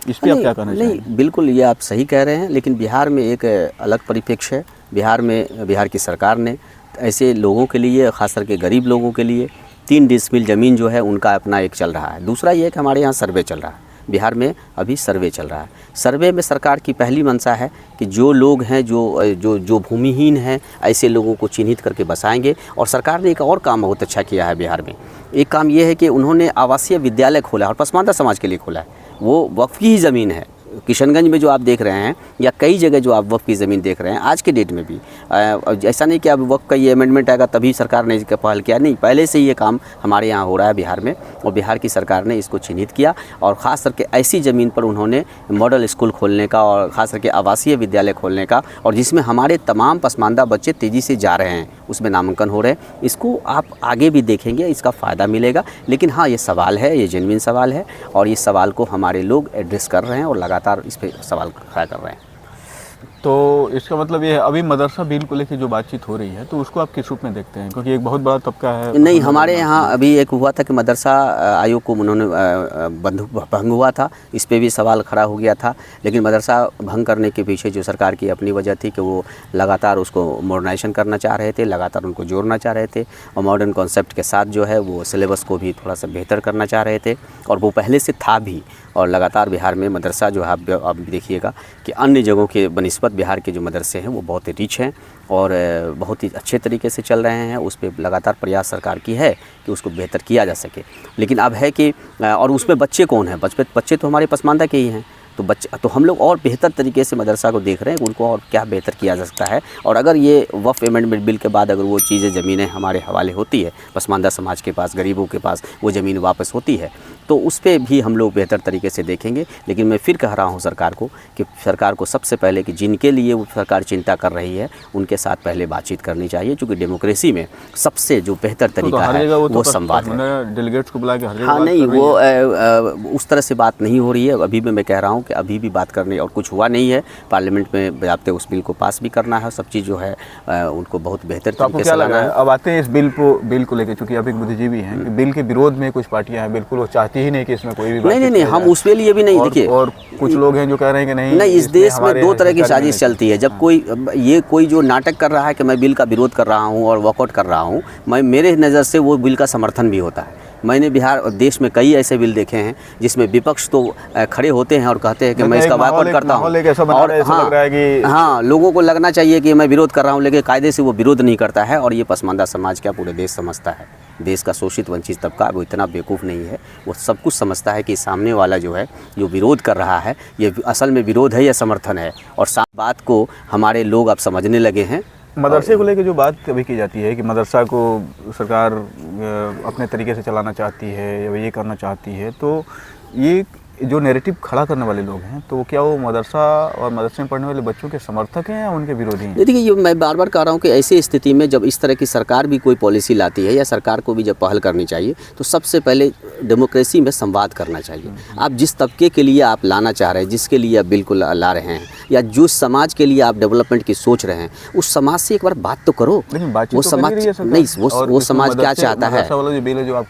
इस पर आप क्या कहना चाहेंगे? नहीं, बिल्कुल ये आप सही कह रहे हैं, लेकिन बिहार में एक अलग परिप्रेक्ष्य है। बिहार में बिहार की सरकार ने ऐसे लोगों के लिए, ख़ास करके गरीब लोगों के लिए 3 डिसमिल ज़मीन जो है उनका अपना एक चल रहा है। दूसरा ये है कि हमारे यहाँ सर्वे चल रहा है, बिहार में अभी सर्वे चल रहा है। सर्वे में सरकार की पहली मंशा है कि जो लोग हैं जो भूमिहीन हैं, ऐसे लोगों को चिन्हित करके बसाएंगे। और सरकार ने एक और काम बहुत अच्छा किया है बिहार में। एक काम ये है कि उन्होंने आवासीय विद्यालय खोला और पसमानदा समाज के लिए खोला है। वो वक्फ की ही ज़मीन है। किशनगंज में जो आप देख रहे हैं या कई जगह जो आप वक्फ की ज़मीन देख रहे हैं आज के डेट में भी, ऐसा नहीं कि अब वक्फ का ये अमेंडमेंट आएगा तभी सरकार ने इसका पहल किया, नहीं, पहले से ये काम हमारे यहाँ हो रहा है बिहार में। और बिहार की सरकार ने इसको चिन्हित किया और ख़ास करके ऐसी ज़मीन पर उन्होंने मॉडल स्कूल खोलने का और ख़ास करके आवासीय विद्यालय खोलने का, और जिसमें हमारे तमाम पसमानदा बच्चे तेज़ी से जा रहे हैं, उसमें नामांकन हो रहे हैं। इसको आप आगे भी देखेंगे, इसका फ़ायदा मिलेगा। लेकिन हाँ, ये सवाल है, ये जेन्युइन सवाल है और इस सवाल को हमारे लोग एड्रेस कर रहे हैं और लगातार इस पर सवाल खड़ा कर रहे हैं। तो इसका मतलब ये है, अभी मदरसा बिल को लेकर जो बातचीत हो रही है तो उसको आप किस रूप में देखते हैं? क्योंकि एक बहुत बड़ा तबका है। नहीं, हमारे यहाँ अभी एक हुआ था कि मदरसा आयोग को उन्होंने भंग हुआ था, इस पे भी सवाल खड़ा हो गया था। लेकिन मदरसा भंग करने के पीछे जो सरकार की अपनी वजह थी कि वो लगातार उसको मॉडर्नाइजेशन करना चाह रहे थे, लगातार उनको जोड़ना चाह रहे थे और मॉडर्न कॉन्सेप्ट के साथ जो है वो सिलेबस को भी थोड़ा सा बेहतर करना चाह रहे थे। और वो पहले से था भी। और लगातार बिहार में मदरसा जो है आप देखिएगा कि अन्य जगहों के बनिस्बत बिहार के जो मदरसे हैं वो बहुत ही रिच हैं और बहुत ही अच्छे तरीके से चल रहे हैं। उस पर लगातार प्रयास सरकार की है कि उसको बेहतर किया जा सके। लेकिन अब है कि और उसमें बच्चे कौन हैं? बच्चे तो हमारे पसमानदा के ही हैं। तो हम लोग और बेहतर तरीके से मदरसा को देख रहे हैं, उनको और क्या बेहतर किया जा सकता है। और अगर ये वक्फ अमेंडमेंट बिल के बाद अगर वो चीज़ें ज़मीनें हमारे हवाले होती है, पसमानदा समाज के पास, गरीबों के पास वो ज़मीन वापस होती है, तो उस पर भी हम लोग बेहतर तरीके से देखेंगे। लेकिन मैं फिर कह रहा हूँ सरकार को कि सरकार को सबसे पहले कि जिनके लिए वो सरकार चिंता कर रही है उनके साथ पहले बातचीत करनी चाहिए, क्योंकि डेमोक्रेसी में सबसे जो बेहतर तरीका है वो संवाद है। डेलीगेट्स को बुला के हाँ, नहीं, वो उस तरह से बात नहीं हो रही है। अभी भी मैं कह रहा हूँ कि अभी भी बात करनी और कुछ हुआ नहीं है। पार्लियामेंट में बजाते उस बिल को पास भी करना है, सब चीज़ जो है उनको बहुत बेहतर तरीके से लाना है। अब आते हैं इस बिल को लेकर, चूँकि आप एक बुद्धिजीवी हैं, कि बिल के विरोध में कुछ पार्टियां हैं, बिल्कुल वो चाहती ही नहीं कि इसमें कोई भी नहीं, हम उसके लिए भी नहीं। देखिए, और कुछ लोग हैं जो कह रहे हैं कि नहीं, इस देश में 2 तरह की साजिश चलती है। जब कोई जो नाटक कर रहा है कि मैं बिल का विरोध कर रहा हूँ और वॉकआउट कर रहा हूँ, मेरे नज़र से वो बिल का समर्थन भी होता है। मैंने बिहार और देश में कई ऐसे बिल देखे हैं जिसमें विपक्ष तो खड़े होते हैं और कहते हैं कि मैं इसका वॉकआउट करता हूँ, और हाँ, लोगों को लगना चाहिए कि मैं विरोध कर रहा हूँ, लेकिन कायदे से वो विरोध नहीं करता है। और ये पसमानदा समाज क्या पूरे देश समझता है। देश का शोषित वंचित तबका वो इतना बेवकूफ़ नहीं है, वो सब कुछ समझता है कि सामने वाला जो है जो विरोध कर रहा है ये असल में विरोध है या समर्थन है। और बात को हमारे लोग अब समझने लगे हैं। मदरसे को लेकर जो बात कभी की जाती है कि मदरसा को सरकार अपने तरीके से चलाना चाहती है या ये करना चाहती है, तो ये जो नैरेटिव खड़ा करने वाले लोग हैं, तो क्या वो मदरसा और मदरसे में पढ़ने वाले बच्चों के समर्थक हैं या उनके विरोधी हैं? देखिए, ये मैं बार बार कह रहा हूँ कि ऐसी स्थिति में जब इस तरह की सरकार भी कोई पॉलिसी लाती है या सरकार को भी जब पहल करनी चाहिए, तो सबसे पहले डेमोक्रेसी में संवाद करना चाहिए। आप जिस तबके के लिए आप लाना चाह रहे हैं, जिसके लिए आप बिल्कुल ला रहे हैं, या जिस समाज के लिए आप डेवलपमेंट की सोच रहे हैं, उस समाज से एक बार बात तो करो। वो समाज नहीं, वो समाज क्या चाहता है।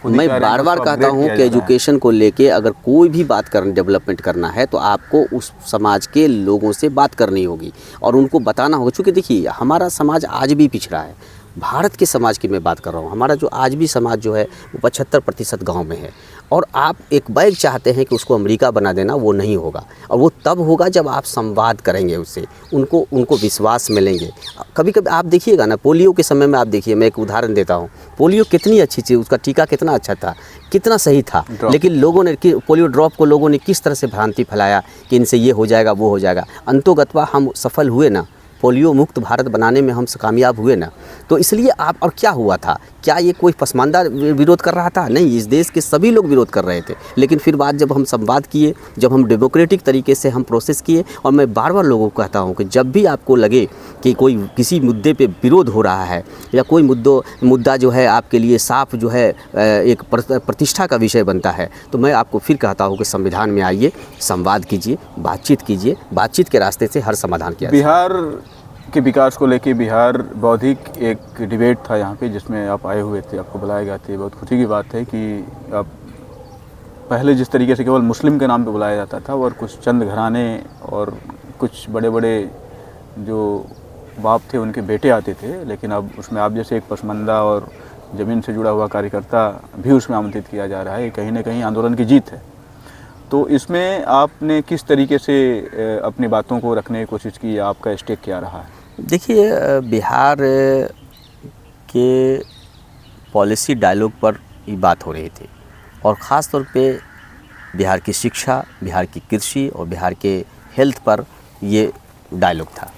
मैं बार बार कहता हूँ कि एजुकेशन को लेके अगर कोई भी बात डेवलपमेंट करना है तो आपको उस समाज के लोगों से बात करनी होगी और उनको बताना होगा। क्योंकि देखिए, हमारा समाज आज भी पिछड़ा है। भारत के समाज की मैं बात कर रहा हूँ। हमारा जो आज भी समाज जो है वो 75% गाँव में है। और आप एक बैग चाहते हैं कि उसको अमेरिका बना देना, वो नहीं होगा। और वो तब होगा जब आप संवाद करेंगे उससे, उनको विश्वास मिलेंगे। कभी कभी आप देखिएगा ना, पोलियो के समय में आप देखिए, मैं एक उदाहरण देता हूँ। पोलियो कितनी अच्छी चीज़, उसका टीका कितना अच्छा था, कितना सही था, लेकिन लोगों ने पोलियो ड्रॉप को लोगों ने किस तरह से भ्रांति फैलाया कि इनसे ये हो जाएगा वो हो जाएगा। अंतोगत्वा हम सफल हुए ना, पोलियो मुक्त भारत बनाने में हम कामयाब हुए ना। तो इसलिए आप, और क्या हुआ था क्या ये कोई पसमानदा विरोध कर रहा था? नहीं, इस देश के सभी लोग विरोध कर रहे थे। लेकिन फिर बाद जब हम संवाद किए, जब हम डेमोक्रेटिक तरीके से हम प्रोसेस किए, और मैं बार बार लोगों को कहता हूँ कि जब भी आपको लगे कि कोई किसी मुद्दे पे विरोध हो रहा है या कोई मुद्दा जो है आपके लिए साफ जो है एक प्रतिष्ठा का विषय बनता है, तो मैं आपको फिर कहता हूँ कि संविधान में आइए, संवाद कीजिए, बातचीत कीजिए, बातचीत के रास्ते से हर समाधान किया। बिहार के विकास को लेके बिहार बौद्धिक एक डिबेट था यहाँ पे, जिसमें आप आए हुए थे, आपको बुलाया गया था। बहुत खुशी की बात है कि आप पहले जिस तरीके से केवल मुस्लिम के नाम पे बुलाया जाता था और कुछ चंद घराने और कुछ बड़े बड़े जो बाप थे उनके बेटे आते थे, लेकिन अब उसमें आप जैसे एक पसमानदा और ज़मीन से जुड़ा हुआ कार्यकर्ता भी उसमें आमंत्रित किया जा रहा है। कहीं ना कहीं आंदोलन की जीत है। तो इसमें आपने किस तरीके से अपनी बातों को रखने की कोशिश की, आपका स्टेक क्या रहा है? देखिए, बिहार के पॉलिसी डायलॉग पर ये बात हो रही थी, और ख़ास तौर पे बिहार की शिक्षा, बिहार की कृषि और बिहार के हेल्थ पर ये डायलॉग था।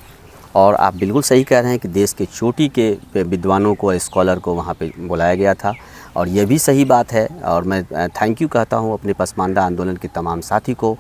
और आप बिल्कुल सही कह रहे हैं कि देश के चोटी के विद्वानों को, स्कॉलर को वहाँ पे बुलाया गया था, और ये भी सही बात है। और मैं थैंक यू कहता हूँ अपने पसमानदा आंदोलन के तमाम साथी को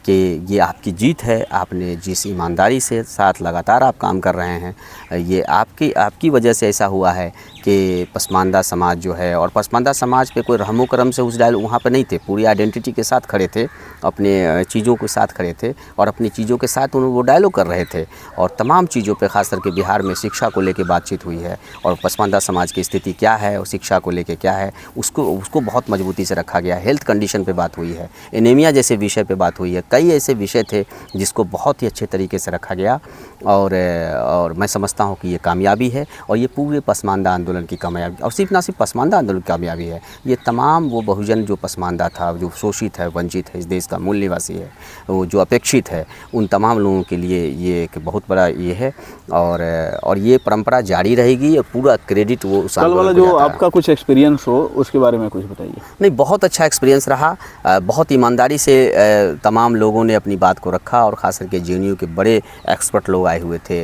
कि ये आपकी जीत है। आपने जिस ईमानदारी से साथ लगातार आप काम कर रहे हैं, ये आपकी वजह से ऐसा हुआ है कि पसमानदा समाज जो है, और पसमानदा समाज पे कोई रहमो करम से उस डायल वहाँ पे नहीं थे, पूरी आइडेंटिटी के साथ खड़े थे, अपने चीज़ों के साथ खड़े थे और अपनी चीज़ों के साथ उन्होंने वो डायलॉग कर रहे थे। और तमाम चीज़ों पे ख़ास करके बिहार में शिक्षा को लेके बातचीत हुई है, और पसमानदा समाज की स्थिति क्या है और शिक्षा को लेके क्या है उसको बहुत मजबूती से रखा गया। हेल्थ कंडीशन पे बात हुई है, एनीमिया जैसे विषय पे बात हुई है, कई ऐसे विषय थे जिसको बहुत ही अच्छे तरीके से रखा गया। और मैं समझता हूँ कि ये कामयाबी है, और ये पूरे पसमानदा आंदोलन की कामयाबी, और सिर्फ ना सिर्फ पसमानदा आंदोलन की कामयाबी है, ये तमाम वो बहुजन जो पसमानदा था, जो शोषित है, वंचित है, इस देश का मूल निवासी है, वो जो अपेक्षित है, उन तमाम लोगों के लिए ये एक बहुत बड़ा ये है। और ये परंपरा जारी रहेगी, और पूरा क्रेडिट वो उस कल वाला जो आपका कुछ एक्सपीरियंस हो उसके बारे में कुछ बताइए। नहीं, बहुत अच्छा एक्सपीरियंस रहा। बहुत ईमानदारी से तमाम लोगों ने अपनी बात को रखा, और ख़ास करके जेएनयू के बड़े एक्सपर्ट लोग आए हुए थे,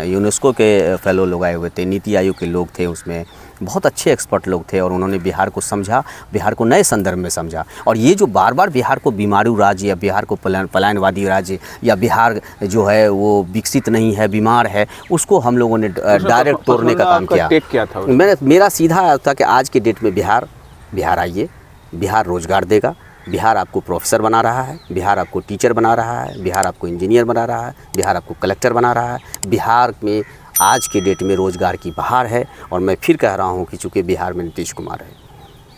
यूनेस्को के फेलो लोग आए हुए थे, नीति आयोग के लोग थे, उसमें बहुत अच्छे एक्सपर्ट लोग थे, और उन्होंने बिहार को समझा, बिहार को नए संदर्भ में समझा। और ये जो बार बार बिहार को बीमारू राज्य या बिहार को पलायनवादी राज्य या बिहार जो है वो विकसित नहीं है, बीमार है, उसको हम लोगों ने डायरेक्ट तोड़ने का काम किया। क्या था? मेरा सीधा था कि आज के डेट में बिहार आइए, बिहार रोज़गार देगा, बिहार आपको प्रोफेसर बना रहा है, बिहार आपको टीचर बना रहा है, बिहार आपको इंजीनियर बना रहा है, बिहार आपको कलेक्टर बना रहा है। बिहार में आज के डेट में रोज़गार की बहार है, और मैं फिर कह रहा हूँ कि चूँकि बिहार में नीतीश कुमार है,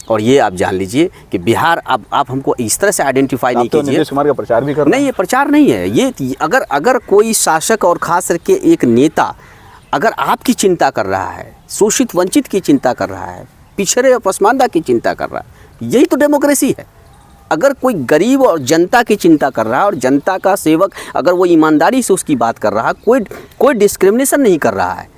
और ये आप जान लीजिए कि बिहार आप हमको इस तरह से आइडेंटिफाई नहीं कीजिए। नीतीश कुमार का प्रचार भी कर रहे हैं। नहीं, ये प्रचार नहीं है। ये अगर कोई शासक और ख़ास करके एक नेता अगर आपकी चिंता कर रहा है, शोषित वंचित की चिंता कर रहा है, पिछड़े और पसमानदा की चिंता कर रहा है, यही तो डेमोक्रेसी है। अगर कोई गरीब और जनता की चिंता कर रहा है, और जनता का सेवक अगर वो ईमानदारी से उसकी बात कर रहा है, कोई डिस्क्रिमिनेशन नहीं कर रहा है,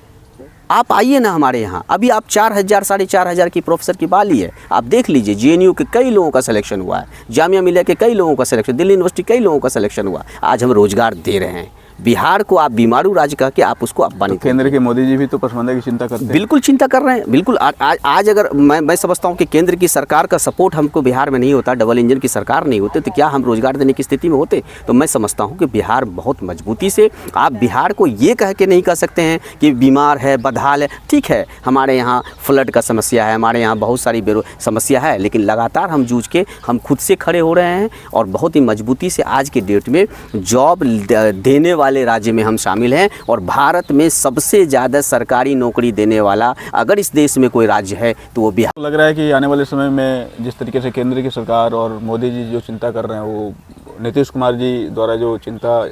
आप आइए ना हमारे यहाँ। अभी आप 4,000 4,500 की प्रोफेसर की बाली है, आप देख लीजिए। जेएनयू के कई लोगों का सिलेक्शन हुआ है, जामिया मिलिया के कई लोगों का सिलेक्शन, दिल्ली यूनिवर्सिटी कई लोगों का सिलेक्शन हुआ। आज हम रोजगार दे रहे हैं। बिहार को आप बीमारू राज्य कह के आप उसको अपमानित तो केंद्र के मोदी जी भी तो पसमानदा की चिंता करते हैं। बिल्कुल चिंता कर रहे हैं, बिल्कुल। आज अगर मैं समझता हूं कि केंद्र की सरकार का सपोर्ट हमको बिहार में नहीं होता, डबल इंजन की सरकार नहीं होती, तो क्या हम रोजगार देने की स्थिति में होते? तो मैं समझता हूं कि बिहार बहुत मजबूती से, आप बिहार को ये कह के नहीं कह सकते हैं कि बीमार है, बदहाल है। ठीक है, हमारे यहाँ फ्लड का समस्या है, हमारे यहाँ बहुत सारी समस्या है, लेकिन लगातार हम जूझ के हम खुद से खड़े हो रहे हैं, और बहुत ही मजबूती से आज के डेट में जॉब देने वाले राज्य में हम शामिल हैं। और भारत में सबसे ज़्यादा सरकारी नौकरी देने वाला अगर इस देश में कोई राज्य है तो वो बिहार। लग रहा है कि आने वाले समय में जिस तरीके से केंद्र की सरकार और मोदी जी जो चिंता कर रहे हैं, वो नीतीश कुमार जी द्वारा जो चिंता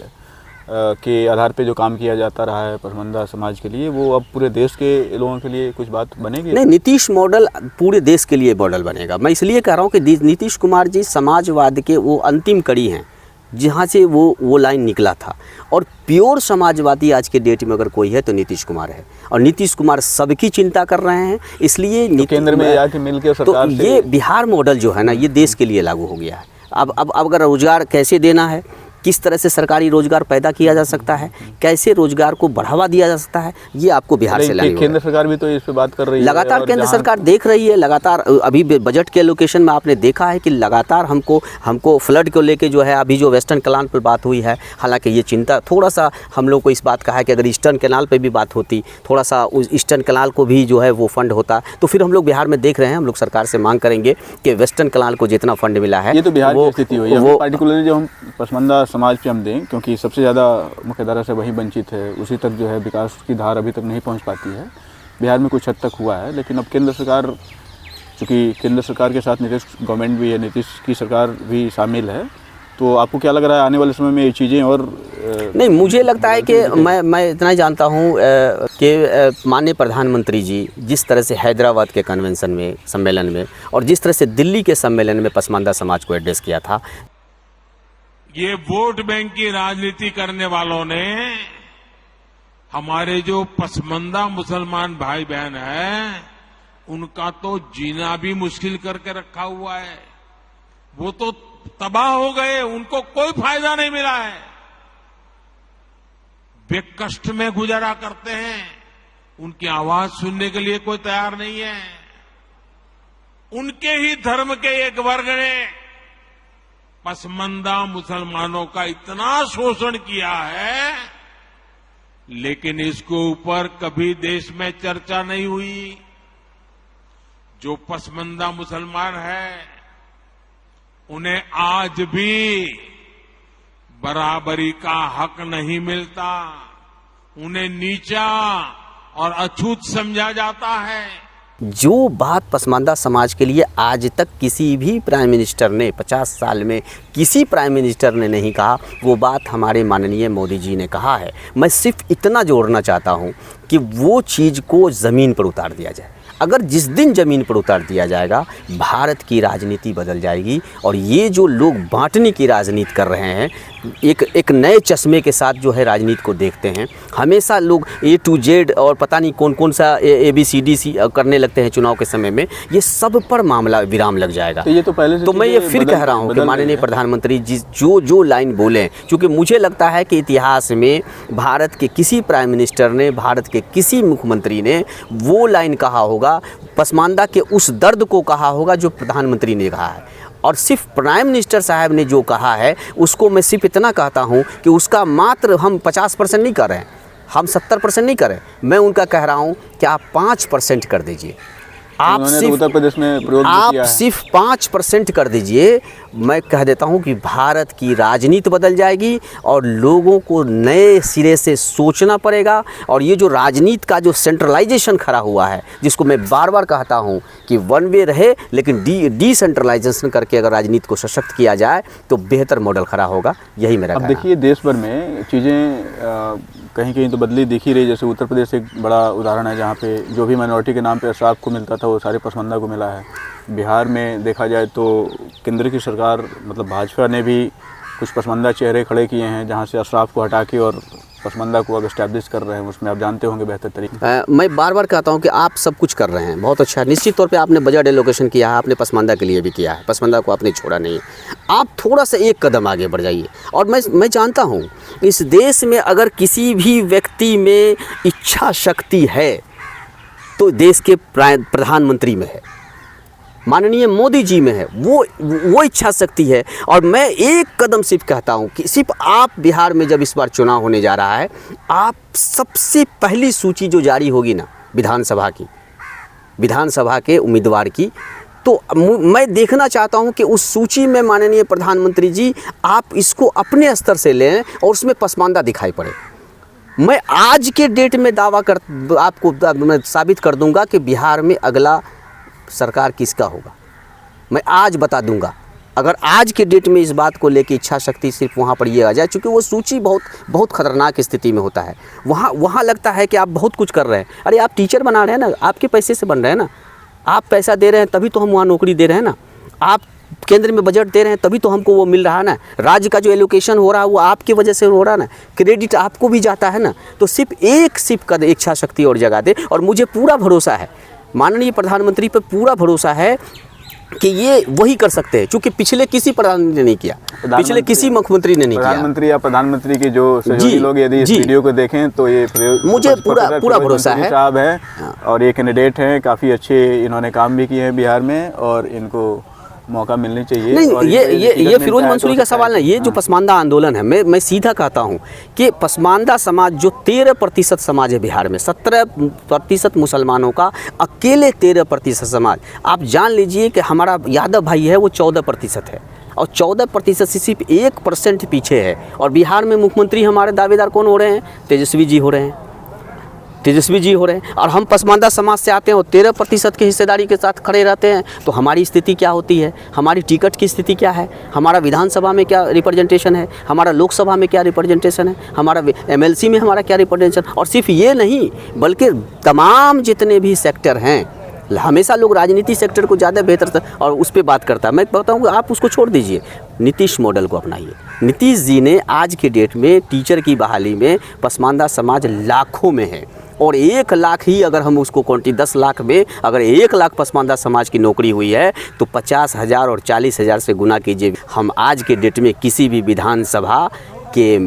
के आधार पे जो काम किया जाता रहा है पसमानदा समाज के लिए, वो अब पूरे देश के लोगों के लिए कुछ बात बनेगी? नहीं, नीतीश मॉडल पूरे देश के लिए मॉडल बनेगा। मैं इसलिए कह रहा हूँ कि नीतीश कुमार जी समाजवाद के वो अंतिम कड़ी हैं, जहाँ से वो लाइन निकला था। और प्योर समाजवादी आज के डेट में अगर कोई है तो नीतीश कुमार है, और नीतीश कुमार सबकी चिंता कर रहे हैं। इसलिए तो केंद्र में जाके मिलकर सरकार तो ये बिहार मॉडल जो है ना, ये देश के लिए लागू हो गया है। अब अगर रोजगार कैसे देना है, किस तरह से सरकारी रोजगार पैदा किया जा सकता है, कैसे रोजगार को बढ़ावा दिया जा सकता है, ये आपको बिहार से लानी होगी। केंद्र सरकार भी तो इस पे बात कर रही है, लगातार केंद्र सरकार देख रही है, लगातार अभी बजट के एलोकेशन में आपने देखा है कि लगातार हमको फ्लड को लेके जो है, अभी जो वेस्टर्न कैनाल पर बात हुई है, हालांकि ये चिंता थोड़ा सा हम लोग को इस बात का है कि अगर ईस्टर्न कैनाल पे भी बात होती, थोड़ा सा उस ईस्टर्न कैनाल को भी जो है वो फंड होता, तो फिर हम लोग बिहार में देख रहे हैं, हम लोग सरकार से मांग करेंगे कि वेस्टर्न कैनाल को जितना फंड मिला है, ये तो बिहार की स्थिति हुई है। पार्टिकुलरली जो हम पसमानदा समाज पे हम दें, क्योंकि सबसे ज़्यादा मुख्यधारा से वही वंचित है, उसी तक जो है विकास की धार अभी तक नहीं पहुंच पाती है। बिहार में कुछ हद तक हुआ है, लेकिन अब केंद्र सरकार, चूँकि केंद्र सरकार के साथ नीतीश गवर्नमेंट भी है, नीतीश की सरकार भी शामिल है, तो आपको क्या लग रहा है आने वाले समय में ये चीज़ें और नहीं, मुझे लगता है कि मैं इतना ही जानता हूँ कि माननीय प्रधानमंत्री जी जिस तरह से हैदराबाद के कन्वेंशन में, सम्मेलन में, और जिस तरह से दिल्ली के सम्मेलन में पसमानदा समाज को एड्रेस किया था, ये वोट बैंक की राजनीति करने वालों ने हमारे जो पसमानदा मुसलमान भाई बहन हैं, उनका तो जीना भी मुश्किल करके रखा हुआ है। वो तो तबाह हो गए, उनको कोई फायदा नहीं मिला है। वे कष्ट में गुजारा करते हैं, उनकी आवाज सुनने के लिए कोई तैयार नहीं है। उनके ही धर्म के एक वर्ग ने पसमानदा मुसलमानों का इतना शोषण किया है, लेकिन इसके ऊपर कभी देश में चर्चा नहीं हुई। जो पसमानदा मुसलमान है, उन्हें आज भी बराबरी का हक नहीं मिलता, उन्हें नीचा और अछूत समझा जाता है। जो बात पसमानदा समाज के लिए आज तक किसी भी प्राइम मिनिस्टर ने 50 साल में किसी प्राइम मिनिस्टर ने नहीं कहा, वो बात हमारे माननीय मोदी जी ने कहा है। मैं सिर्फ इतना जोड़ना चाहता हूँ कि वो चीज़ को ज़मीन पर उतार दिया जाए। अगर जिस दिन ज़मीन पर उतार दिया जाएगा, भारत की राजनीति बदल जाएगी। और ये जो लोग बांटने की राजनीति कर रहे हैं, एक नए चश्मे के साथ जो है राजनीति को देखते हैं, हमेशा लोग A to Z और पता नहीं कौन कौन सा ABCD करने लगते हैं चुनाव के समय में, ये सब पर मामला विराम लग जाएगा। तो ये तो पहले से तो मैं ये फिर कह रहा हूँ कि माननीय प्रधानमंत्री जी जो लाइन बोले, क्योंकि मुझे लगता है कि इतिहास में भारत के किसी प्राइम मिनिस्टर ने, भारत के किसी मुख्यमंत्री ने वो लाइन कहा होगा, पसमानदा के उस दर्द को कहा होगा जो प्रधानमंत्री ने कहा है। और सिर्फ प्राइम मिनिस्टर साहब ने जो कहा है, उसको मैं सिर्फ इतना कहता हूं कि उसका मात्र हम 50% नहीं कर रहे हैं, हम 70% नहीं कर रहे हैं। मैं उनका कह रहा हूं कि आप 5% कर दीजिए। आप सिर्फ उत्तर प्रदेश में प्रयोग किया है। सिर्फ 5% कर दीजिए। मैं कह देता हूं कि भारत की राजनीति बदल जाएगी और लोगों को नए सिरे से सोचना पड़ेगा। और ये जो राजनीति का जो सेंट्रलाइजेशन खड़ा हुआ है, जिसको मैं बार बार कहता हूं कि वन वे रहे, लेकिन डिसेंट्रलाइजेशन करके अगर राजनीति को सशक्त किया जाए तो बेहतर मॉडल खड़ा होगा। यही मेरा अब देखिए, देश भर में चीज़ें कहीं कहीं तो बदली दिखी रही। जैसे उत्तर प्रदेश एक बड़ा उदाहरण है, जहाँ पे जो भी माइनॉरिटी के नाम पे अशराफ को मिलता था वो सारे पसमानदा को मिला है। बिहार में देखा जाए तो केंद्र की सरकार, मतलब भाजपा ने भी कुछ पसमानदा चेहरे खड़े किए हैं, जहाँ से अशराफ को हटा के और पसमानदा को अब एस्टैब्लिश कर रहे हैं। उसमें आप जानते होंगे बेहतर तरीके। मैं बार बार कहता हूं कि आप सब कुछ कर रहे हैं, बहुत अच्छा। निश्चित तौर पे आपने बजट एलोकेशन किया है, आपने पसमानदा के लिए भी किया है, पसमानदा को आपने छोड़ा नहीं है। आप थोड़ा सा एक कदम आगे बढ़ जाइए। और मैं जानता हूं इस देश में अगर किसी भी व्यक्ति में इच्छा शक्ति है तो देश के प्रधानमंत्री में है, माननीय मोदी जी में है, वो इच्छा शक्ति है। और मैं एक कदम सिर्फ कहता हूं कि सिर्फ आप बिहार में जब इस बार चुनाव होने जा रहा है, आप सबसे पहली सूची जो जारी होगी ना विधानसभा के उम्मीदवार की, तो मैं देखना चाहता हूं कि उस सूची में माननीय प्रधानमंत्री जी आप इसको अपने स्तर से लें और उसमें पसमानदा दिखाई पड़े। मैं आज के डेट में आपको मैं साबित कर दूंगा कि बिहार में अगला सरकार किसका होगा। मैं आज बता दूंगा, अगर आज के डेट में इस बात को लेकर इच्छा शक्ति सिर्फ वहाँ पर ये आ जाए, क्योंकि वो सूची बहुत खतरनाक स्थिति में होता है। वहाँ लगता है कि आप बहुत कुछ कर रहे हैं। अरे आप टीचर बना रहे हैं ना, आपके पैसे से बन रहे हैं ना, आप पैसा दे रहे हैं तभी तो हम वहाँ नौकरी दे रहे हैं ना, आप केंद्र में बजट दे रहे हैं तभी तो हमको वो मिल रहा है ना, राज्य का जो एलोकेशन हो रहा है वो आपकी वजह से हो रहा है ना, क्रेडिट आपको भी जाता है ना। तो सिर्फ कद इच्छा शक्ति और जगा दे। और मुझे पूरा भरोसा है, माननीय प्रधानमंत्री पर पूरा भरोसा है कि ये वही कर सकते हैं, क्योंकि पिछले किसी प्रधानमंत्री ने नहीं किया, पिछले किसी मुख्यमंत्री ने नहीं किया। प्रधानमंत्री या प्रधानमंत्री के जो सहयोगी लोग यदि इस वीडियो को देखें तो ये मुझे पूरा भरोसा है। साहब है और ये कैंडिडेट हैं, काफ़ी अच्छे इन्होंने काम भी किए हैं बिहार में और इनको मौका मिलनी चाहिए। नहीं, ये फिरोज मंसूरी का सवाल नहीं, ये जो पसमानदा आंदोलन है, मैं सीधा कहता हूँ कि पसमानदा समाज जो 13% समाज है बिहार में, 17% मुसलमानों का अकेले 13% समाज, आप जान लीजिए कि हमारा यादव भाई है वो 14% है और 14% से सिर्फ 1% पीछे है। और बिहार में मुख्यमंत्री हमारे दावेदार कौन हो रहे हैं? तेजस्वी जी हो रहे हैं, तेजस्वी जी हो रहे हैं। और हम पसमानदा समाज से आते हैं और 13% की हिस्सेदारी के साथ खड़े रहते हैं, तो हमारी स्थिति क्या होती है? हमारी टिकट की स्थिति क्या है? हमारा विधानसभा में क्या रिप्रेजेंटेशन है? हमारा लोकसभा में क्या रिप्रेजेंटेशन है? हमारा MLC में हमारा क्या रिप्रेजेंटेशन? और सिर्फ ये नहीं बल्कि तमाम जितने भी सेक्टर हैं, हमेशा लोग राजनीति सेक्टर को ज़्यादा बेहतर और उस पर बात करता है। मैं बताऊँ आप उसको छोड़ दीजिए, नीतीश मॉडल को अपनाइए। नीतीश जी ने आज के डेट में टीचर की बहाली में पसमानदा समाज लाखों में है और 1 लाख ही अगर हम उसको 10 लाख में अगर 1 लाख पसमानदा समाज की नौकरी हुई है तो 50,000 और 40,000 से गुना कीजिए। हम आज के डेट में किसी भी विधानसभा के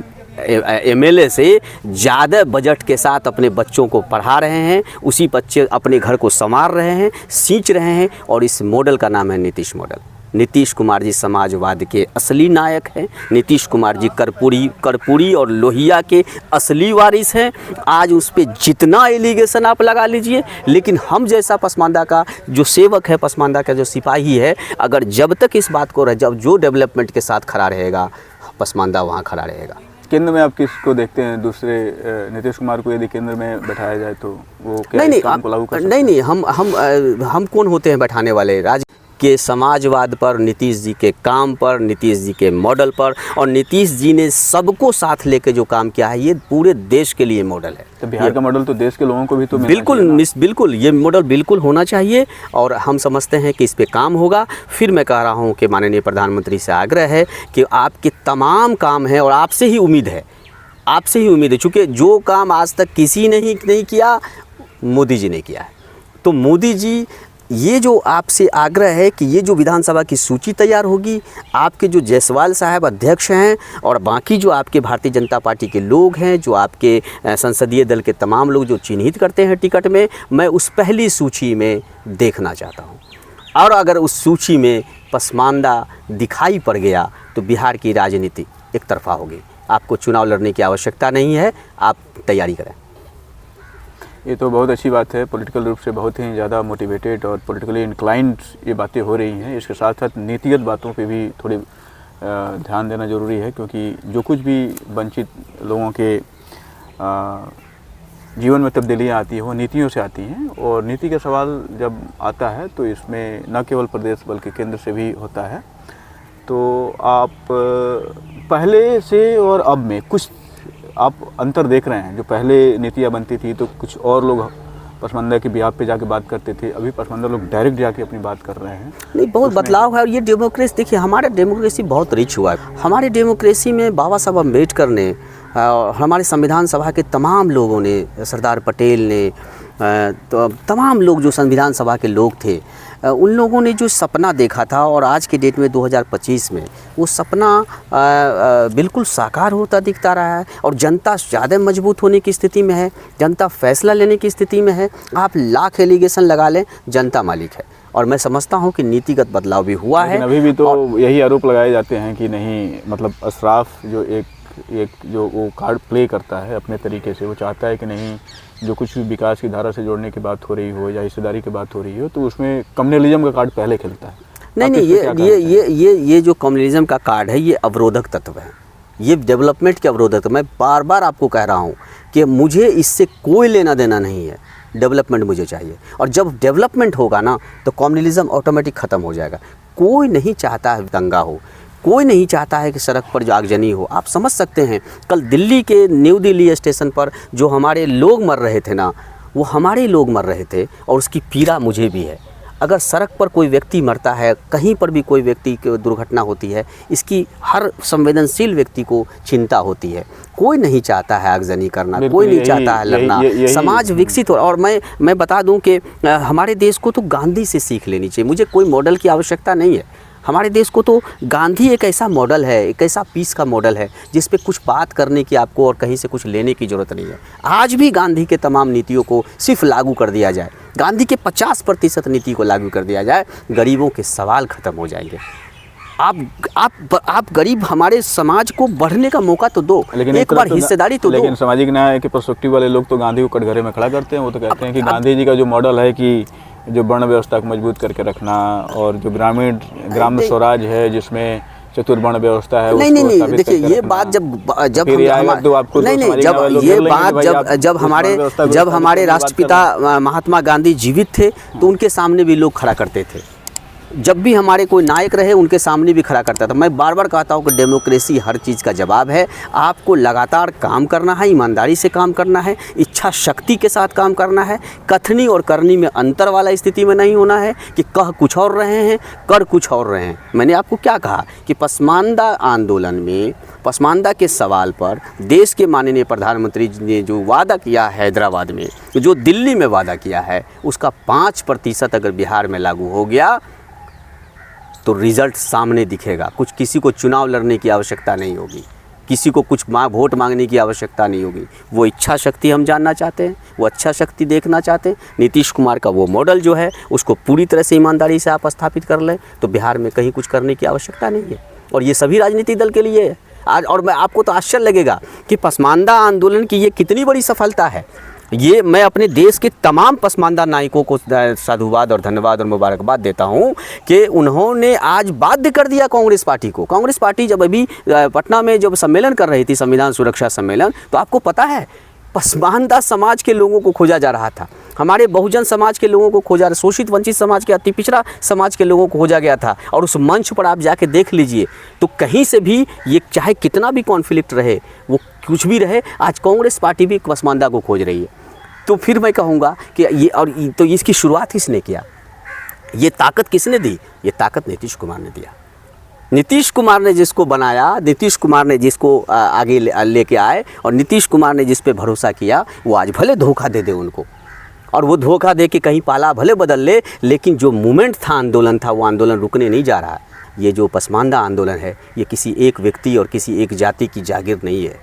MLA से ज़्यादा बजट के साथ अपने बच्चों को पढ़ा रहे हैं, उसी बच्चे अपने घर को संवार रहे हैं, सींच रहे हैं और इस मॉडल का नाम है नीतीश मॉडल। नीतीश कुमार जी समाजवाद के असली नायक हैं। नीतीश कुमार जी कर्पूरी और लोहिया के असली वारिस हैं। आज उस पर जितना एलिगेशन आप लगा लीजिए, लेकिन हम जैसा पसमानदा का जो सेवक है, पसमानदा का जो सिपाही है, अगर जब तक इस बात को जब जो डेवलपमेंट के साथ खड़ा रहेगा, पसमानदा वहाँ खड़ा रहेगा। केंद्र में आप किसको देखते हैं? दूसरे नीतीश कुमार को यदि केंद्र में बैठाया जाए तो वो क्या इस काम को लागू कर सकते हैं? नहीं, हम कौन होते हैं बैठाने वाले? राज्य के समाजवाद पर, नीतीश जी के काम पर, नीतीश जी के मॉडल पर, और नीतीश जी ने सबको साथ लेके जो काम किया है, ये पूरे देश के लिए मॉडल है। तो बिहार का मॉडल तो देश के लोगों को भी तो बिल्कुल ये मॉडल बिल्कुल होना चाहिए और हम समझते हैं कि इस पे काम होगा। फिर मैं कह रहा हूँ कि माननीय प्रधानमंत्री से आग्रह है कि आपके तमाम काम हैं और आपसे ही उम्मीद है, चूँकि जो काम आज तक किसी ने ही नहीं किया, मोदी जी ने किया है। तो मोदी जी, ये जो आपसे आग्रह है कि ये जो विधानसभा की सूची तैयार होगी, आपके जो जायसवाल साहब अध्यक्ष हैं और बाकी जो आपके भारतीय जनता पार्टी के लोग हैं, जो आपके संसदीय दल के तमाम लोग जो चिन्हित करते हैं टिकट में, मैं उस पहली सूची में देखना चाहता हूँ। और अगर उस सूची में पसमानदा दिखाई पड़ गया तो बिहार की राजनीति एक तरफा होगी। आपको चुनाव लड़ने की आवश्यकता नहीं है, आप तैयारी करें। ये तो बहुत अच्छी बात है। पॉलिटिकल रूप से बहुत ही ज़्यादा मोटिवेटेड और पॉलिटिकली इंक्लाइंड ये बातें हो रही हैं। इसके साथ साथ नीतिगत बातों पे भी थोड़ी ध्यान देना ज़रूरी है, क्योंकि जो कुछ भी वंचित लोगों के जीवन में तब्दीलियाँ आती हैं वो नीतियों से आती हैं। और नीति का सवाल जब आता है तो इसमें न केवल प्रदेश बल्कि केंद्र से भी होता है। तो आप पहले से और अब में कुछ आप अंतर देख रहे हैं? जो पहले नीतियाँ बनती थी तो कुछ और लोग पसमानदा के बिहाफ पे जाके बात करते थे, अभी पसमानदा लोग डायरेक्ट जाके अपनी बात कर रहे हैं। नहीं, बहुत बदलाव है। और ये डेमोक्रेसी, देखिए हमारा डेमोक्रेसी बहुत रिच हुआ है। हमारे डेमोक्रेसी में बाबा साहब अम्बेडकर ने, हमारे संविधान सभा के तमाम लोगों ने, सरदार पटेल ने, तो तमाम लोग जो संविधान सभा के लोग थे, उन लोगों ने जो सपना देखा था और आज के डेट में 2025 में वो सपना बिल्कुल साकार होता दिखता रहा है। और जनता ज़्यादा मजबूत होने की स्थिति में है, जनता फैसला लेने की स्थिति में है। आप लाख एलिगेशन लगा लें, जनता मालिक है। और मैं समझता हूं कि नीतिगत बदलाव भी हुआ है। अभी भी तो यही आरोप लगाए जाते हैं कि नहीं, मतलब अशराफ जो एक जो वो कार्ड प्ले करता है अपने तरीके से, वो चाहता है कि नहीं, जो कुछ भी विकास की धारा से जोड़ने की बात हो रही हो या हिस्सेदारी की बात हो रही हो, तो उसमें कम्युनलिज्म का कार्ड पहले खेलता है। नहीं, ये जो कम्युनलिज्म का कार्ड है, ये अवरोधक तत्व है, ये डेवलपमेंट के अवरोधक। मैं बार बार आपको कह रहा हूँ कि मुझे इससे कोई लेना देना नहीं है, डेवलपमेंट मुझे चाहिए। और जब डेवलपमेंट होगा ना तो कम्युनलिज्म ऑटोमेटिक ख़त्म हो जाएगा। कोई नहीं चाहता है दंगा हो, कोई नहीं चाहता है कि सड़क पर आगजनी हो। आप समझ सकते हैं, कल दिल्ली के न्यू दिल्ली स्टेशन पर जो हमारे लोग मर रहे थे ना, वो हमारे लोग मर रहे थे और उसकी पीड़ा मुझे भी है। अगर सड़क पर कोई व्यक्ति मरता है, कहीं पर भी कोई व्यक्ति की दुर्घटना होती है, इसकी हर संवेदनशील व्यक्ति को चिंता होती है। कोई नहीं चाहता है आगजनी करना, कोई नहीं चाहता है लड़ना। समाज विकसित हो। और मैं बता दूं कि हमारे देश को तो गांधी से सीख लेनी चाहिए। मुझे कोई मॉडल की आवश्यकता नहीं है। हमारे देश को तो गांधी एक ऐसा मॉडल है, एक ऐसा पीस का मॉडल है जिस पे कुछ बात करने की आपको और कहीं से कुछ लेने की ज़रूरत नहीं है। आज भी गांधी के तमाम नीतियों को सिर्फ लागू कर दिया जाए, गांधी के 50% नीति को लागू कर दिया जाए, गरीबों के सवाल ख़त्म हो जाएंगे। आप गरीब हमारे समाज को बढ़ने का मौका तो दो, लेकिन एक बार हिस्सेदारी तो दो। लेकिन सामाजिक न्याय के पर्सपेक्टिव वाले लोग तो गांधी को कटघरे में खड़ा करते हैं। वो तो कहते हैं कि गांधी जी का जो मॉडल है कि जो वर्ण व्यवस्था को मजबूत करके रखना और जो ग्राम्य स्वराज है जिसमें चतुर्वर्ण व्यवस्था है, नहीं देखिए, ये बात जब हमारे राष्ट्रपिता महात्मा गांधी जीवित थे तो उनके सामने भी लोग खड़ा करते थे। जब भी हमारे कोई नायक रहे उनके सामने भी खड़ा करता था। मैं बार बार कहता हूँ कि डेमोक्रेसी हर चीज़ का जवाब है। आपको लगातार काम करना है, ईमानदारी से काम करना है, इच्छा शक्ति के साथ काम करना है। कथनी और करनी में अंतर वाला स्थिति में नहीं होना है कि कह कुछ और रहे हैं, कर कुछ और रहे हैं। मैंने आपको क्या कहा कि पसमानदा आंदोलन में, पसमानदा के सवाल पर देश के माननीय प्रधानमंत्री जी ने जो वादा किया हैदराबाद में, जो दिल्ली में वादा किया है, उसका 5% अगर बिहार में लागू हो गया तो रिज़ल्ट सामने दिखेगा। कुछ किसी को चुनाव लड़ने की आवश्यकता नहीं होगी, किसी को कुछ वोट मांगने की आवश्यकता नहीं होगी। वो इच्छा शक्ति हम जानना चाहते हैं, वो अच्छा शक्ति देखना चाहते हैं। नीतीश कुमार का वो मॉडल जो है उसको पूरी तरह से ईमानदारी से आप स्थापित कर लें तो बिहार में कहीं कुछ करने की आवश्यकता नहीं है। और ये सभी राजनीतिक दल के लिए है आज। और मैं आपको तो आश्चर्य लगेगा कि पसमानदा आंदोलन की ये कितनी बड़ी सफलता है। ये मैं अपने देश के तमाम पसमानदा नायकों को साधुवाद और धन्यवाद और मुबारकबाद देता हूं कि उन्होंने आज बाध्य कर दिया कांग्रेस पार्टी को। कांग्रेस पार्टी जब अभी पटना में जब सम्मेलन कर रही थी, संविधान सुरक्षा सम्मेलन, तो आपको पता है पसमानदा समाज के लोगों को खोजा जा रहा था, हमारे बहुजन समाज के लोगों को खोजा, शोषित वंचित समाज के, अति पिछड़ा समाज के लोगों को खोजा गया था। और उस मंच पर आप जाके देख लीजिए तो कहीं से भी ये चाहे कितना भी कॉन्फ्लिक्ट रहे, वो कुछ भी रहे, आज कांग्रेस पार्टी भी पसमानदा को खोज रही है। तो फिर मैं कहूँगा कि ये और तो इसकी शुरुआत किसने किया, ये ताकत किसने दी? ये ताकत नीतीश कुमार ने दिया। नीतीश कुमार ने जिसको बनाया, नीतीश कुमार ने जिसको आगे लेके आए और नीतीश कुमार ने जिस पे भरोसा किया, वो आज भले धोखा दे दे उनको, और वो धोखा दे के कहीं पाला भले बदल ले, लेकिन जो मूवमेंट था, आंदोलन था, वो आंदोलन रुकने नहीं जा रहा। ये जो पसमानदा आंदोलन है ये किसी एक व्यक्ति और किसी एक जाति की जागीर नहीं है।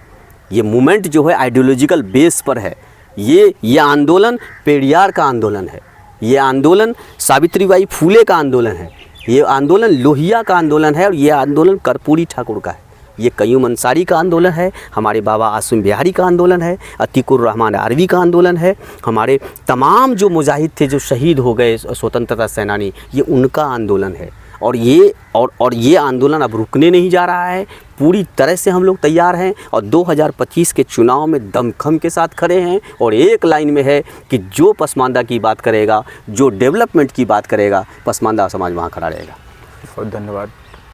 ये मूवमेंट जो है आइडियोलॉजिकल बेस पर है। ये आंदोलन पेरियार का आंदोलन है, ये आंदोलन सावित्रीबाई फूले का आंदोलन है, ये आंदोलन लोहिया का आंदोलन है, और ये आंदोलन कर्पूरी ठाकुर का है, ये कयूम अंसारी का आंदोलन है, हमारे बाबा आसिम बिहारी का आंदोलन है, अतीकुर रहमान आरवी का आंदोलन है, हमारे तमाम जो मुजाहिद थे जो शहीद हो गए स्वतंत्रता सेनानी, ये उनका आंदोलन है। और ये आंदोलन अब रुकने नहीं जा रहा है। पूरी तरह से हम लोग तैयार हैं और 2025 के चुनाव में दमखम के साथ खड़े हैं। और एक लाइन में है कि जो पसमानदा की बात करेगा, जो डेवलपमेंट की बात करेगा, पसमानदा समाज वहाँ खड़ा रहेगा। बहुत धन्यवाद।